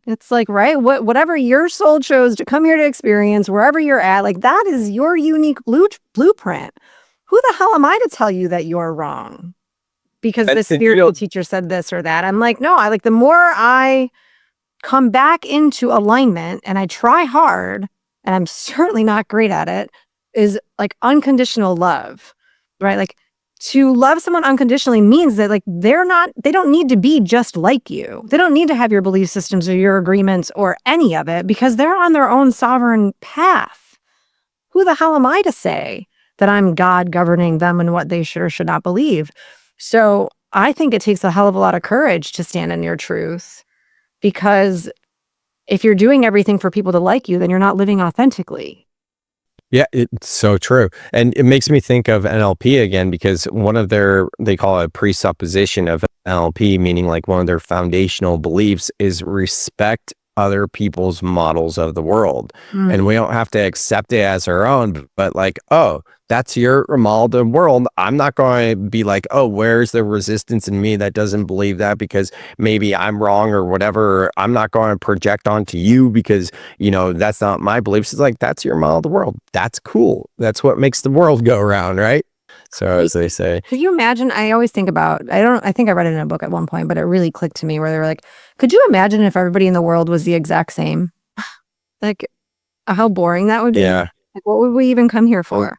It's like, right, whatever your soul chose to come here to experience, wherever you're at, like that is your unique blueprint. Who the hell am I to tell you that you're wrong? Because And, this and, you spiritual know, teacher said this or that. I'm like, no, I like the more I come back into alignment and I try hard, and I'm certainly not great at it, is like unconditional love, right? Like to love someone unconditionally means that like they don't need to be just like you. They don't need to have your belief systems or your agreements or any of it because they're on their own sovereign path. Who the hell am I to say that I'm God governing them and what they should or should not believe? So I think it takes a hell of a lot of courage to stand in your truth, because if you're doing everything for people to like you, then you're not living authentically. yeah, it's so true. And it makes me think of NLP again, because one of they call it a presupposition of NLP, meaning like one of their foundational beliefs is respect other people's models of the world. And we don't have to accept it as our own, but like, oh, that's your model of the world. I'm not going to be like, oh, where's the resistance in me that doesn't believe that because maybe I'm wrong or whatever. I'm not going to project onto you because, that's not my beliefs. It's like, that's your model of the world. That's cool. That's what makes the world go around, right? So as they say. Could you imagine? I always think about, I think I read it in a book at one point, but it really clicked to me where they were like, could you imagine if everybody in the world was the exact same? Like how boring that would be. Yeah. Like what would we even come here for?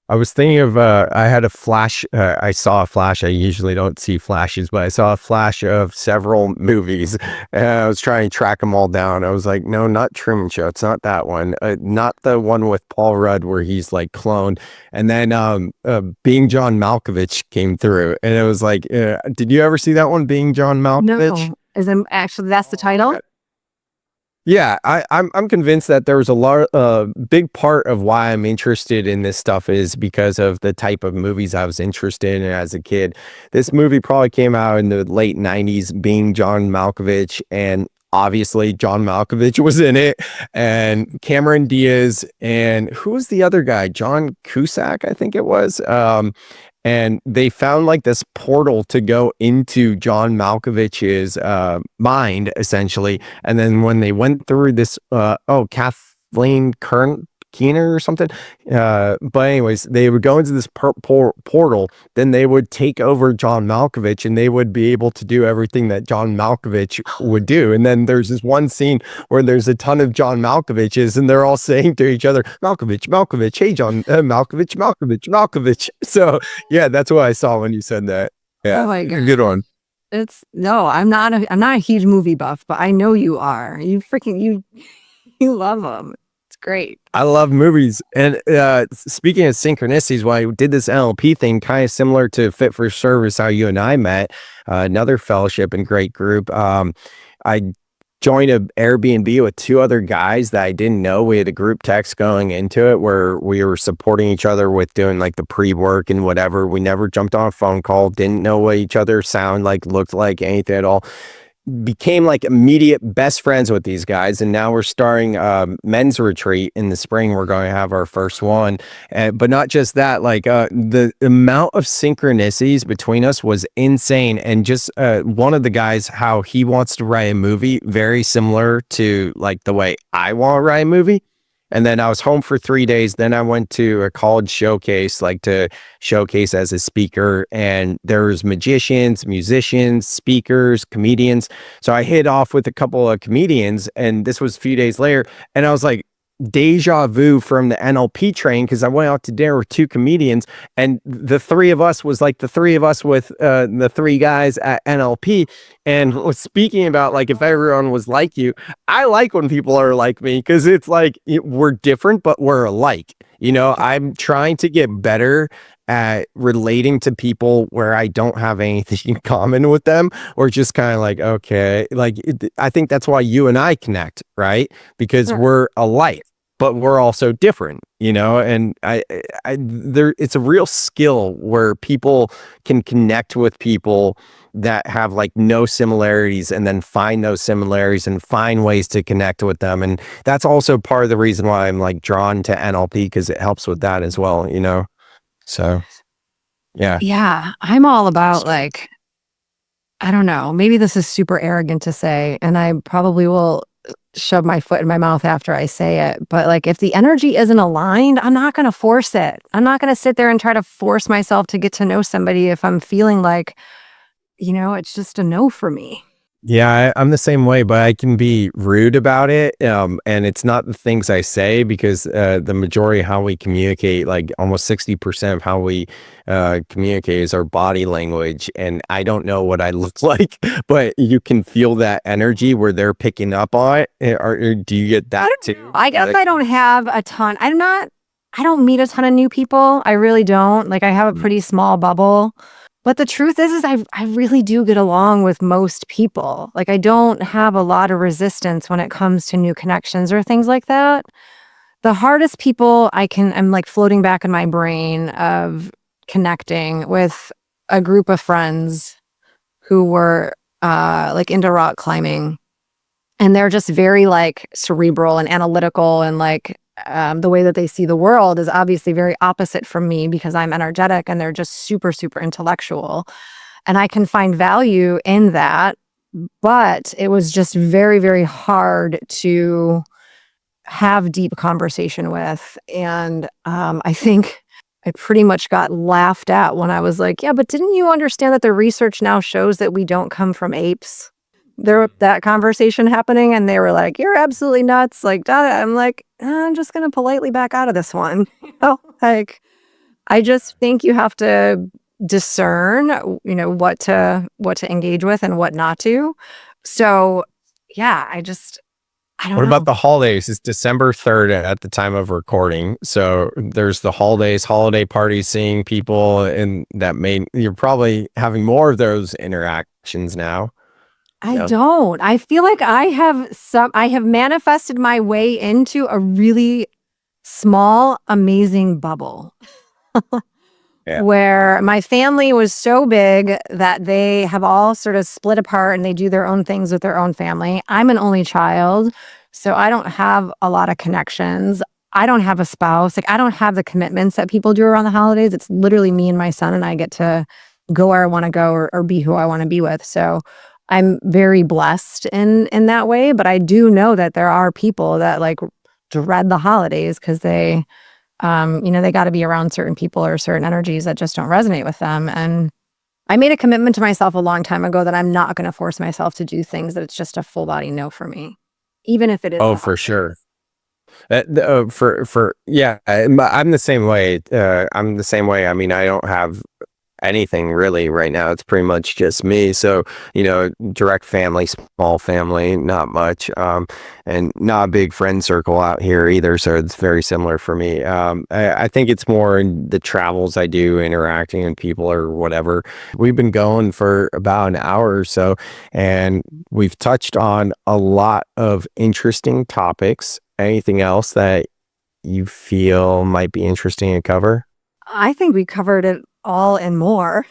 I was thinking of, I had a flash, I saw a flash. I usually don't see flashes, but I saw a flash of several movies and I was trying to track them all down. I was like, no, not Truman Show. It's not that one. Not the one with Paul Rudd where he's like cloned. And then Being John Malkovich came through and it was like, did you ever see that one, Being John Malkovich? No. Actually, that's the title? Yeah, I'm convinced that there was a big part of why I'm interested in this stuff is because of the type of movies I was interested in as a kid. This movie probably came out in the late 90s, Being John Malkovich, and obviously John Malkovich was in it, and Cameron Diaz, and who was the other guy? John Cusack, I think it was. And they found like this portal to go into John Malkovich's mind, essentially. And then when they went through this, Kathleen Keener or something. But anyways, they would go into this portal, then they would take over John Malkovich and they would be able to do everything that John Malkovich would do. And then there's this one scene where there's a ton of John Malkoviches and they're all saying to each other, Malkovich, Malkovich, hey, John, Malkovich, Malkovich, Malkovich. So yeah, that's what I saw when you said that. Yeah, Oh my God. good one. I'm not a huge movie buff, but I know you are. You love them. It's great. I love movies. And speaking of synchronicities, when I did this NLP thing, kind of similar to Fit for Service, how you and I met, another fellowship and great group. I joined an Airbnb with two other guys that I didn't know. We had a group text going into it where we were supporting each other with doing like the pre-work and whatever. We never jumped on a phone call, didn't know what each other sound like, looked like, anything at all. Became like immediate best friends with these guys, and now we're starting men's retreat in the spring. We're going to have our first one, but not just that, like the amount of synchronicities between us was insane. And just one of the guys, how he wants to write a movie very similar to like the way I want to write a movie. And then I was home for 3 days. Then I went to a college showcase, like to showcase as a speaker. And there was magicians, musicians, speakers, comedians. So I hit off with a couple of comedians, and this was a few days later. And I was like, deja vu from the NLP train, because I went out to dinner with two comedians, and the three of us was like the three of us with the three guys at NLP, and was speaking about like if everyone was like you. I like when people are like me because it's like we're different but we're alike. I'm trying to get better at relating to people where I don't have anything in common with them, or just kind of like, okay, like I think that's why you and I connect, right? Because Sure. we're alike, but we're also different, and there, it's a real skill where people can connect with people that have like no similarities, and then find those similarities and find ways to connect with them. And that's also part of the reason why I'm like drawn to NLP, because it helps with that as well. So, yeah. Yeah, I'm all about like, I don't know, maybe this is super arrogant to say, and I probably will shove my foot in my mouth after I say it. But like, if the energy isn't aligned, I'm not going to force it. I'm not going to sit there and try to force myself to get to know somebody if I'm feeling like, it's just a no for me. Yeah, I'm the same way, but I can be rude about it. And it's not the things I say, because the majority of how we communicate, like almost 60% of how we communicate, is our body language. And I don't know what I look like, but you can feel that energy where they're picking up on it. Or do you get that too? I guess I don't have a ton. I don't meet a ton of new people. I really don't. Like, I have a pretty small bubble. But the truth is I really do get along with most people. Like, I don't have a lot of resistance when it comes to new connections or things like that. The hardest people I'm like floating back in my brain of connecting with a group of friends who were like into rock climbing. And they're just very like cerebral and analytical, and like the way that they see the world is obviously very opposite from me, because I'm energetic and they're just super, super intellectual. And I can find value in that. But it was just very, very hard to have deep conversation with. And I think I pretty much got laughed at when I was like, yeah, but didn't you understand that the research now shows that we don't come from apes? There, that conversation happening, and they were like, "You're absolutely nuts!" Like, I'm like, I'm just gonna politely back out of this one. Like, I just think you have to discern, what to engage with and what not to. So, yeah, I don't What about know. the holidays? It's December 3rd at the time of recording. So there's the holidays, holiday parties, seeing people, and you're probably having more of those interactions now. I don't. I feel like I have manifested my way into a really small, amazing bubble. Yeah. Where my family was so big that they have all sort of split apart and they do their own things with their own family. I'm an only child, so I don't have a lot of connections. I don't have a spouse. Like, I don't have the commitments that people do around the holidays. It's literally me and my son, and I get to go where I want to go, or be who I want to be with. So I'm very blessed in that way. But I do know that there are people that like dread the holidays because they got to be around certain people or certain energies that just don't resonate with them. And I made a commitment to myself a long time ago that I'm not going to force myself to do things that it's just a full body no for me, even if it is. Oh, for sure. Yeah, I'm the same way. I'm the same way. I mean, I don't have anything really right now. It's pretty much just me. So, direct family, small family, not much, and not a big friend circle out here either. So it's very similar for me. I think it's more in the travels I do, interacting with people or whatever. We've been going for about an hour or so, and we've touched on a lot of interesting topics. Anything else that you feel might be interesting to cover? I think we covered it all and more.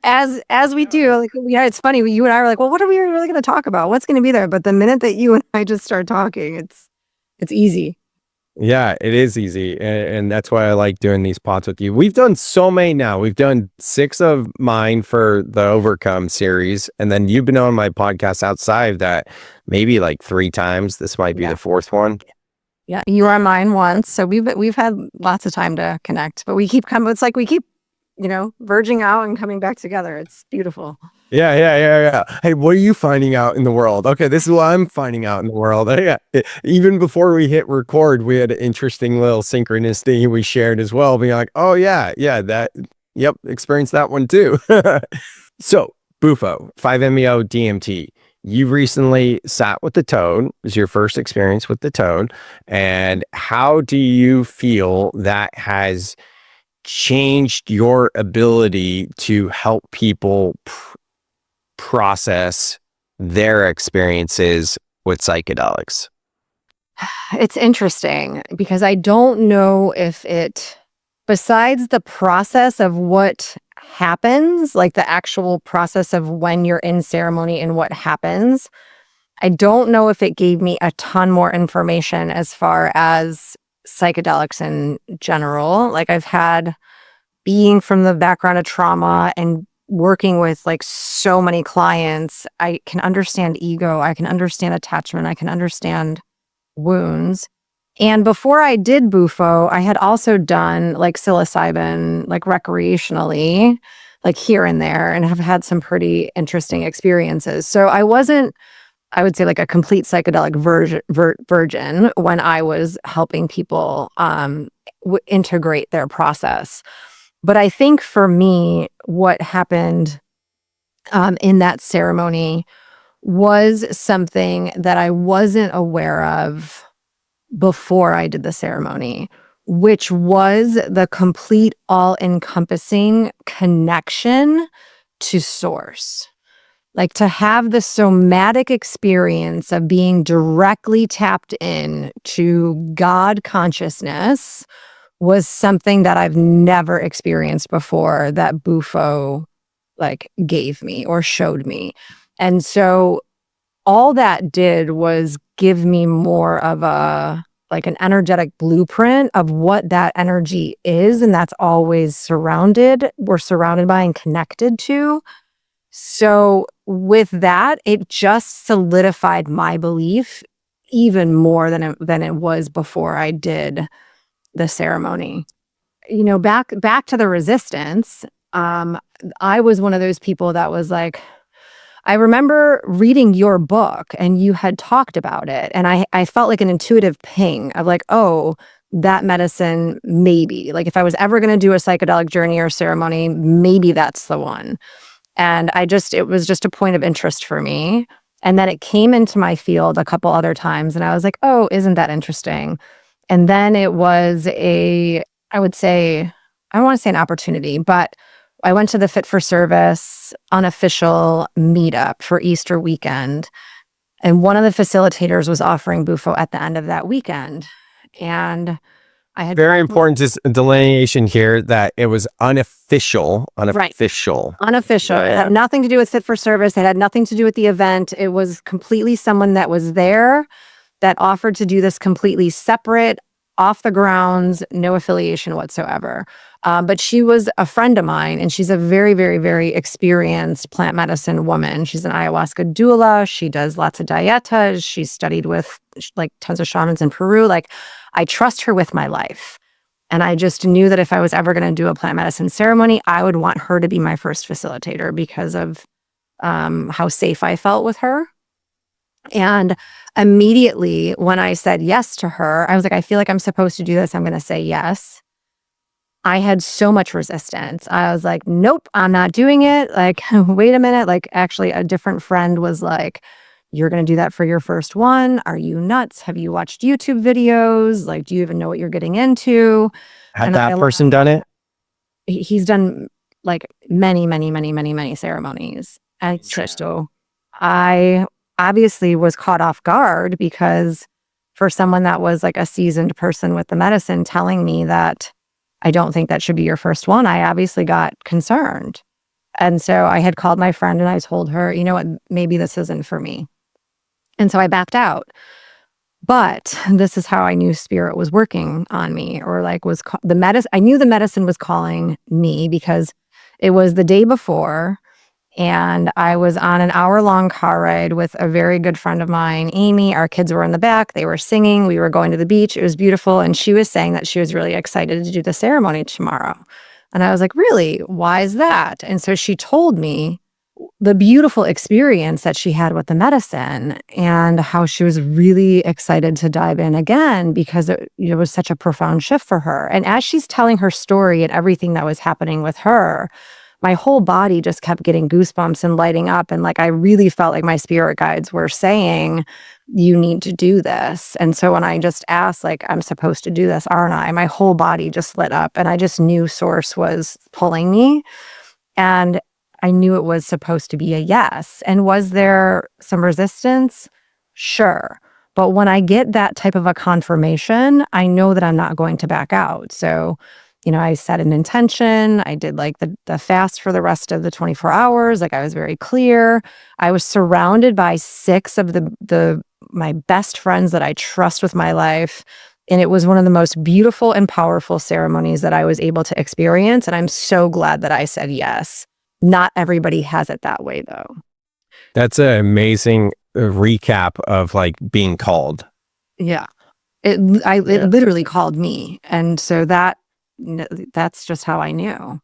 As we do. Like, yeah, it's funny. You and I were like, well, what are we really going to talk about? What's going to be there? But the minute that you and I just start talking, it's easy. Yeah, it is easy. And that's why I like doing these pods with you. We've done so many now. We've done 6 of mine for the Overcome series. And then you've been on my podcast outside of that maybe like 3 times. This might be the 4th one. Yeah, you were on mine once, so we've had lots of time to connect, but we keep coming. It's like we keep, verging out and coming back together. It's beautiful. Yeah. Hey, what are you finding out in the world? Okay, this is what I'm finding out in the world. Yeah. Even before we hit record, we had an interesting little synchronicity we shared as well. Being like, oh yeah, experienced that one too. So, Bufo, 5-MeO DMT. You recently sat with the toad. It was your first experience with the toad. And how do you feel that has changed your ability to help people process their experiences with psychedelics? It's interesting because I don't know if besides the process of what happens, like the actual process of when you're in ceremony and what happens, I don't know if it gave me a ton more information as far as psychedelics in general. Like I've had being from the background of trauma and working with like so many clients, I can understand ego, I can understand attachment, I can understand wounds. And before I did Bufo, I had also done like psilocybin, like recreationally, like here and there, and have had some pretty interesting experiences. So I wasn't, I would say, like a complete psychedelic virgin when I was helping people integrate their process. But I think for me, what happened in that ceremony was something that I wasn't aware of before I did the ceremony, which was the complete all-encompassing connection to source. Like to have the somatic experience of being directly tapped in to God consciousness was something that I've never experienced before that Bufo like gave me or showed me. And so all that did was give me more of an energetic blueprint of what that energy is. And that's always we're surrounded by and connected to. So with that, it just solidified my belief even more than it was before I did the ceremony. You know, back to the resistance, I was one of those people that was like, I remember reading your book and you had talked about it. And I felt like an intuitive ping of like, oh, that medicine, maybe. Like if I was ever going to do a psychedelic journey or ceremony, maybe that's the one. And it was just a point of interest for me. And then it came into my field a couple other times. And I was like, oh, isn't that interesting? And then it was I don't want to say an opportunity, but I went to the Fit for Service unofficial meetup for Easter weekend. And one of the facilitators was offering Bufo at the end of that weekend. And I had very important delineation here that it was unofficial. Right. Unofficial. Yeah. It had nothing to do with Fit for Service. It had nothing to do with the event. It was completely someone that was there that offered to do this completely separate, off the grounds, no affiliation whatsoever. But she was a friend of mine, and she's a very, very, very experienced plant medicine woman. She's an ayahuasca doula. She does lots of dietas. She's studied with like tons of shamans in Peru. Like, I trust her with my life. And I just knew that if I was ever going to do a plant medicine ceremony, I would want her to be my first facilitator because of how safe I felt with her. And immediately when I said yes to her, I was like, I feel like I'm supposed to do this. I'm going to say yes. I had so much resistance. I was like, nope, I'm not doing it. Like, wait a minute. Like, actually, a different friend was like, you're going to do that for your first one? Are you nuts? Have you watched YouTube videos? Like, do you even know what you're getting into? Had that person done it? He's done like many, many, many, many, many ceremonies. And so I obviously was caught off guard because for someone that was like a seasoned person with the medicine telling me that I don't think that should be your first one, I obviously got concerned. And so I had called my friend and I told her, you know what, maybe this isn't for me. And so I backed out. But this is how I knew spirit was working on me, or like the medicine. I knew the medicine was calling me because it was the day before. And I was on an hour-long car ride with a very good friend of mine, Amy. Our kids were in the back. They were singing. We were going to the beach. It was beautiful. And she was saying that she was really excited to do the ceremony tomorrow. And I was like, really? Why is that? And so she told me the beautiful experience that she had with the medicine and how she was really excited to dive in again because it was such a profound shift for her. And as she's telling her story and everything that was happening with her, my whole body just kept getting goosebumps and lighting up. And like, I really felt like my spirit guides were saying, you need to do this. And so when I just asked, like, I'm supposed to do this, aren't I? My whole body just lit up and I just knew Source was pulling me. And I knew it was supposed to be a yes. And was there some resistance? Sure. But when I get that type of a confirmation, I know that I'm not going to back out. So, I set an intention. I did like the fast for the rest of the 24 hours. Like I was very clear. I was surrounded by 6 of my best friends that I trust with my life. And it was one of the most beautiful and powerful ceremonies that I was able to experience. And I'm so glad that I said yes. Not everybody has it that way, though. That's an amazing recap of like being called. Yeah. It literally called me. And so that's just how I knew.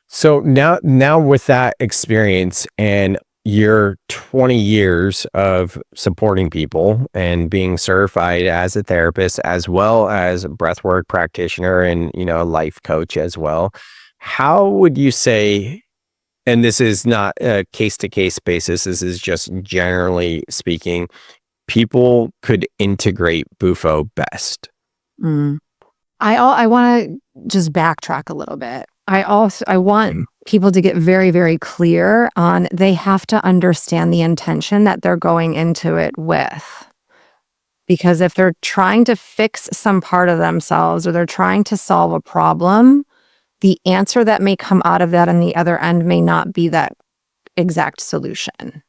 So now with that experience and your 20 years of supporting people and being certified as a therapist, as well as a breathwork practitioner and, a life coach as well, how would you say, and this is not a case-to-case basis, this is just generally speaking, people could integrate Bufo best? I want to just backtrack a little bit. I want people to get very, very clear on they have to understand the intention that they're going into it with. Because if they're trying to fix some part of themselves or they're trying to solve a problem, the answer that may come out of that on the other end may not be that exact solution.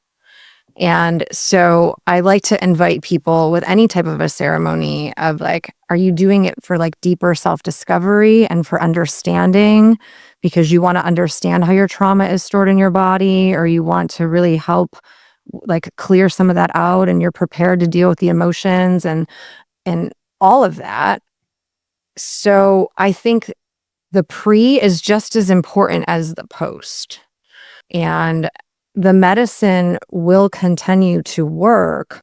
And so I like to invite people with any type of a ceremony of like, are you doing it for like deeper self-discovery and for understanding because you want to understand how your trauma is stored in your body, or you want to really help like clear some of that out and you're prepared to deal with the emotions and all of that. So I think the pre is just as important as the post. And the medicine will continue to work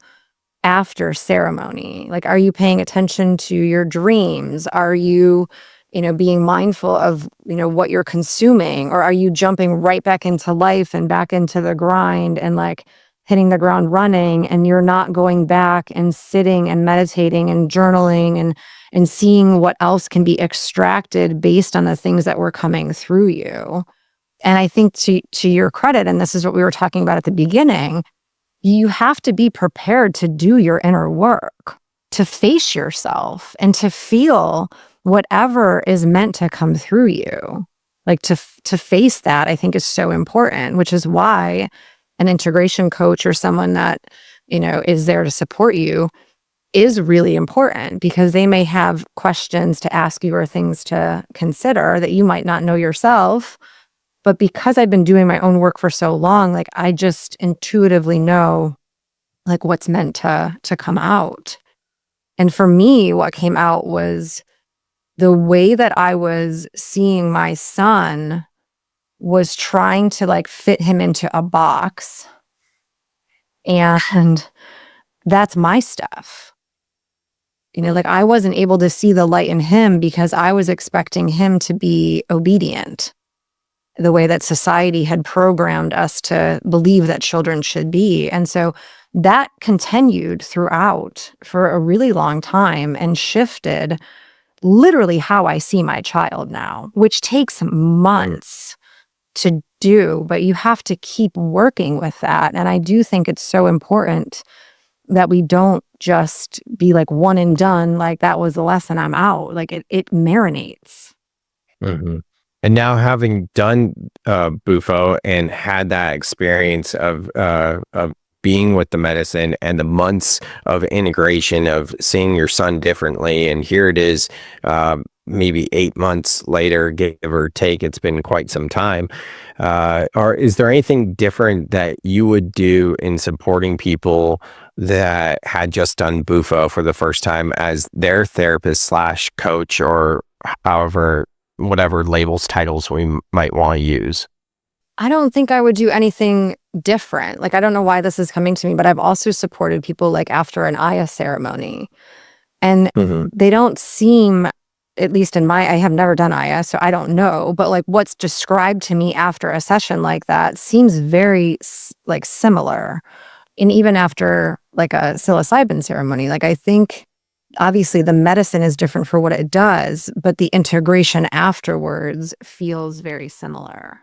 after ceremony. Like, are you paying attention to your dreams? Are you, being mindful of, what you're consuming? Or are you jumping right back into life and back into the grind and like hitting the ground running, and you're not going back and sitting and meditating and journaling and seeing what else can be extracted based on the things that were coming through you? And I think to your credit, and this is what we were talking about at the beginning, you have to be prepared to do your inner work, to face yourself and to feel whatever is meant to come through you. Like to face that, I think is so important, which is why an integration coach or someone that, is there to support you is really important, because they may have questions to ask you or things to consider that you might not know yourself. But because I've been doing my own work for so long, like I just intuitively know like what's meant to come out. And for me, what came out was the way that I was seeing my son was trying to like fit him into a box. And that's my stuff. Like I wasn't able to see the light in him because I was expecting him to be obedient, the way that society had programmed us to believe that children should be. And so that continued throughout for a really long time and shifted literally how I see my child now, which takes months to do, but you have to keep working with that. And I do think it's so important that we don't just be like one and done, like that was the lesson, I'm out. Like it marinates. Mm-hmm. And now having done Bufo and had that experience of being with the medicine and the months of integration of seeing your son differently, and here it is, maybe 8 months later, give or take, it's been quite some time. Or is there anything different that you would do in supporting people that had just done Bufo for the first time as their therapist / coach, or however, whatever labels, titles we might want to use? I don't think I would do anything different. Like, I don't know why this is coming to me, but I've also supported people like after an Aya ceremony. And they don't seem at least in I have never done Aya, so I don't know, but like what's described to me after a session like that seems very like similar. And even after like a psilocybin ceremony, like I think obviously the medicine is different for what it does, but the integration afterwards feels very similar.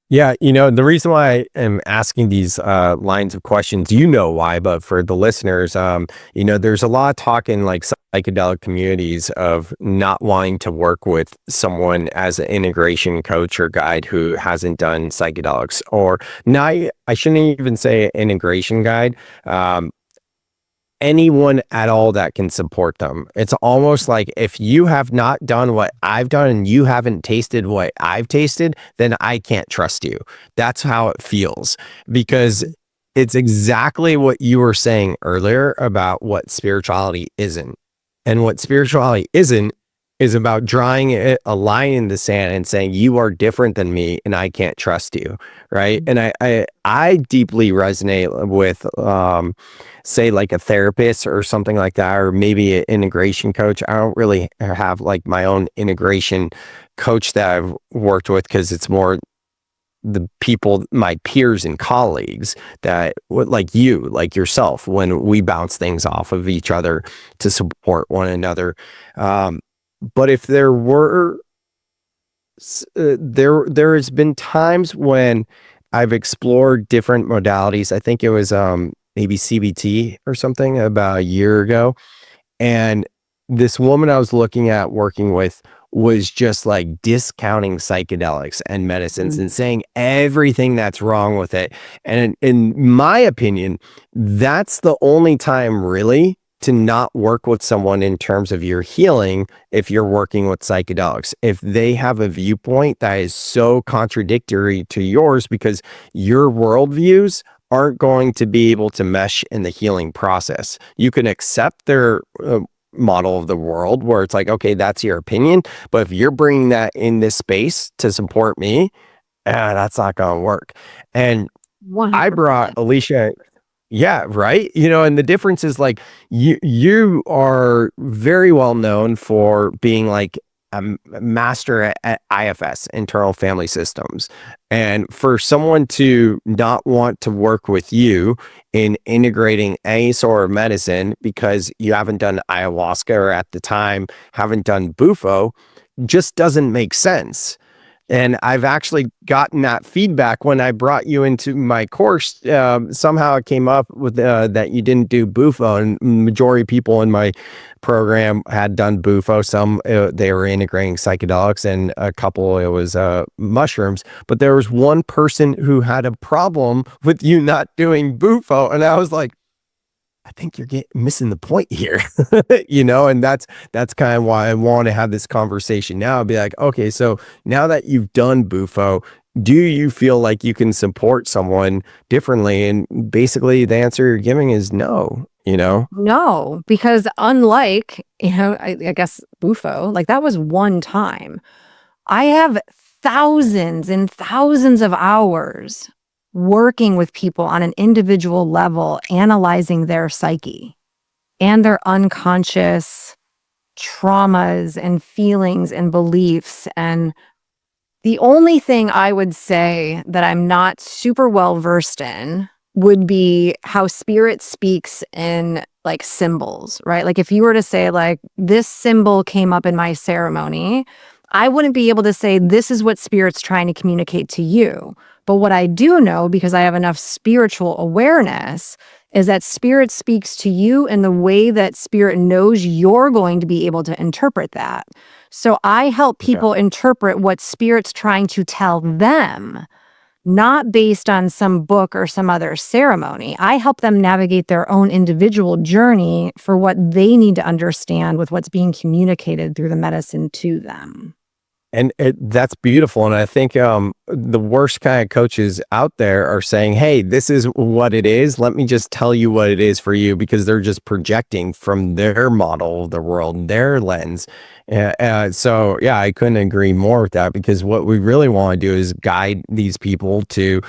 Yeah, the reason why I am asking these lines of questions, why, but for the listeners, there's a lot of talk in like psychedelic communities of not wanting to work with someone as an integration coach or guide who hasn't done psychedelics, or not. I shouldn't even say integration guide. Anyone at all that can support them. It's almost like if you have not done what I've done and you haven't tasted what I've tasted, then I can't trust you. That's how it feels, because it's exactly what you were saying earlier about what spirituality isn't. And what spirituality isn't is about drawing a line in the sand and saying, you are different than me and I can't trust you. Right. And I deeply resonate with, say like a therapist or something like that, or maybe an integration coach. I don't really have like my own integration coach that I've worked with, because it's more the people, my peers and colleagues that like yourself, when we bounce things off of each other to support one another. But if there were, there has been times when I've explored different modalities. I think it was maybe CBT or something about a year ago. And this woman I was looking at working with was just like discounting psychedelics and medicines and saying everything that's wrong with it. And in my opinion, that's the only time really to not work with someone in terms of your healing if you're working with psychedelics. If they have a viewpoint that is so contradictory to yours, because your worldviews aren't going to be able to mesh in the healing process. You can accept their model of the world where it's like, okay, that's your opinion, but if you're bringing that in this space to support me, that's not going to work. And 100%. I brought Alicia. Yeah, right. And the difference is like you are very well known for being like a master at IFS, internal family systems. And for someone to not want to work with you in integrating any sort of medicine because you haven't done ayahuasca, or at the time haven't done bufo, just doesn't make sense. And I've actually gotten that feedback when I brought you into my course. Somehow it came up with that you didn't do bufo, and majority of people in my program had done bufo. Some they were integrating psychedelics, and a couple it was mushrooms. But there was one person who had a problem with you not doing bufo, and I was like, I think you're missing the point here, and that's kind of why I want to have this conversation now. I'll be like, okay, so now that you've done bufo, do you feel like you can support someone differently? And basically the answer you're giving is no, No, because unlike, I guess bufo, like that was one time. I have thousands and thousands of hours working with people on an individual level, analyzing their psyche and their unconscious traumas and feelings and beliefs. And the only thing I would say that I'm not super well versed in would be how spirit speaks in like symbols, right? Like if you were to say like, this symbol came up in my ceremony, I wouldn't be able to say, this is what spirit's trying to communicate to you. But what I do know, because I have enough spiritual awareness, is that spirit speaks to you in the way that spirit knows you're going to be able to interpret that. So I help people interpret what spirit's trying to tell them, not based on some book or some other ceremony. I help them navigate their own individual journey for what they need to understand with what's being communicated through the medicine to them. And that's beautiful. And I think the worst kind of coaches out there are saying, hey, this is what it is. Let me just tell you what it is for you, because they're just projecting from their model of the world, their lens. So, yeah, I couldn't agree more with that, because what we really want to do is guide these people to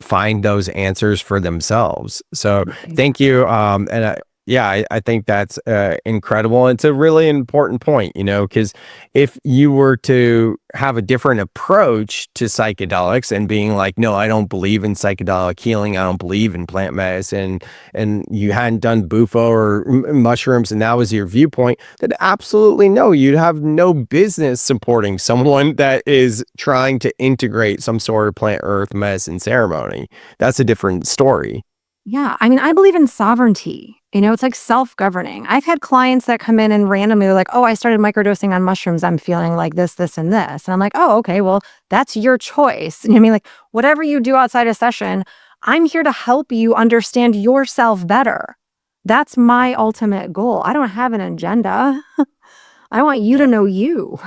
find those answers for themselves. So thank you. And I think that's incredible. It's a really important point, because if you were to have a different approach to psychedelics and being like, no, I don't believe in psychedelic healing, I don't believe in plant medicine, and you hadn't done bufo or mushrooms, and that was your viewpoint, then absolutely no, you'd have no business supporting someone that is trying to integrate some sort of plant earth medicine ceremony. That's a different story. Yeah. I mean, I believe in sovereignty. It's like self-governing. I've had clients that come in and randomly are like, oh, I started microdosing on mushrooms. I'm feeling like this, and this. And I'm like, oh, okay, well, that's your choice. I mean, like, whatever you do outside a session, I'm here to help you understand yourself better. That's my ultimate goal. I don't have an agenda. I want you to know you.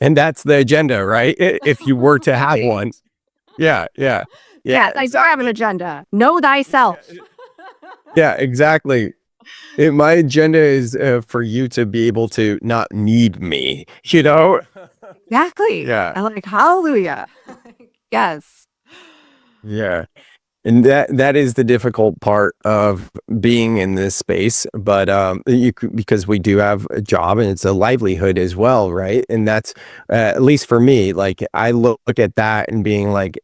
And that's the agenda, right? If you were to have one. Yeah. Yes, I do have an agenda. Know thyself. Yeah, exactly. My agenda is for you to be able to not need me, Exactly. Yeah. I'm like, hallelujah. Yes. Yeah. And that is the difficult part of being in this space, but because we do have a job and it's a livelihood as well, right? And that's at least for me, like I look at that and being like,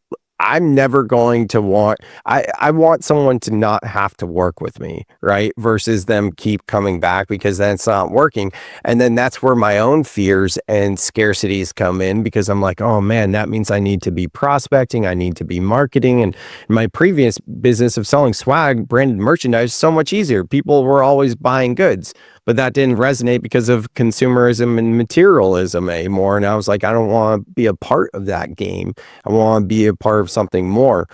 I'm never going to I want someone to not have to work with me, right? Versus them keep coming back because that's not working. And then that's where my own fears and scarcities come in, because I'm like, oh man, that means I need to be prospecting. I need to be marketing. And my previous business of selling swag, branded merchandise, so much easier. People were always buying goods, but that didn't resonate because of consumerism and materialism anymore. And I was like, I don't want to be a part of that game. I want to be a part of something more.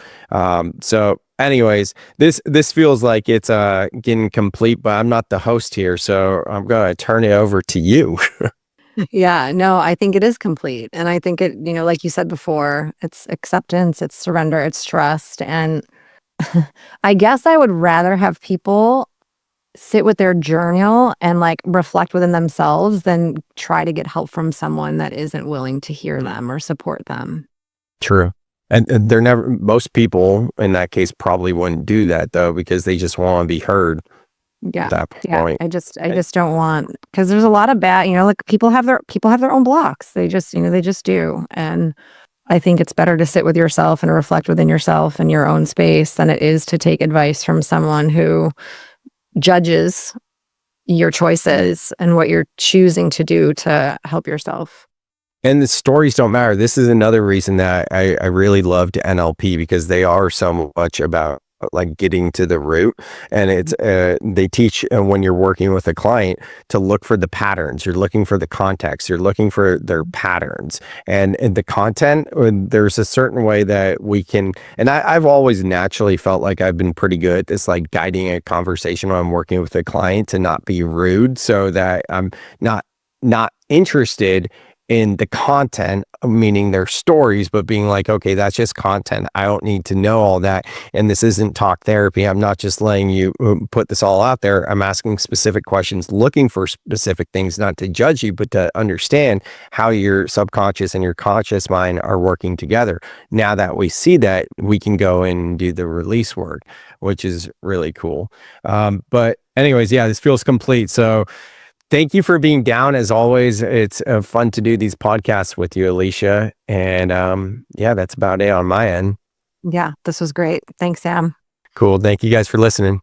So anyways, this feels like it's getting complete, but I'm not the host here. So I'm going to turn it over to you. Yeah, no, I think it is complete. And I think it, like you said before, it's acceptance, it's surrender, it's trust. And I guess I would rather have people sit with their journal and like reflect within themselves than try to get help from someone that isn't willing to hear them or support them. True. And most people in that case probably wouldn't do that though, because they just want to be heard Yeah. at that Yeah. point. I just don't want, because there's a lot of bad, like people have their own blocks. They just do. And I think it's better to sit with yourself and reflect within yourself and your own space than it is to take advice from someone who judges your choices and what you're choosing to do to help yourself. And the stories don't matter. This is another reason that I really loved NLP, because they are so much about like getting to the root. And it's they teach when you're working with a client to look for the patterns. You're looking for the context. You're looking for their patterns. And in the content, there's a certain way that we can, and I've always naturally felt like I've been pretty good at this, like guiding a conversation when I'm working with a client to not be rude, so that I'm not interested in the content, meaning their stories, but being like, okay, that's just content. I don't need to know all that. And this isn't talk therapy. I'm not just letting you put this all out there. I'm asking specific questions, looking for specific things, not to judge you, but to understand how your subconscious and your conscious mind are working together. Now that we see that, we can go and do the release work, which is really cool. But anyways, yeah, this feels complete. So thank you for being down. As always, it's fun to do these podcasts with you, Alicia. And yeah, that's about it on my end. Yeah, this was great. Thanks, Sam. Cool. Thank you guys for listening.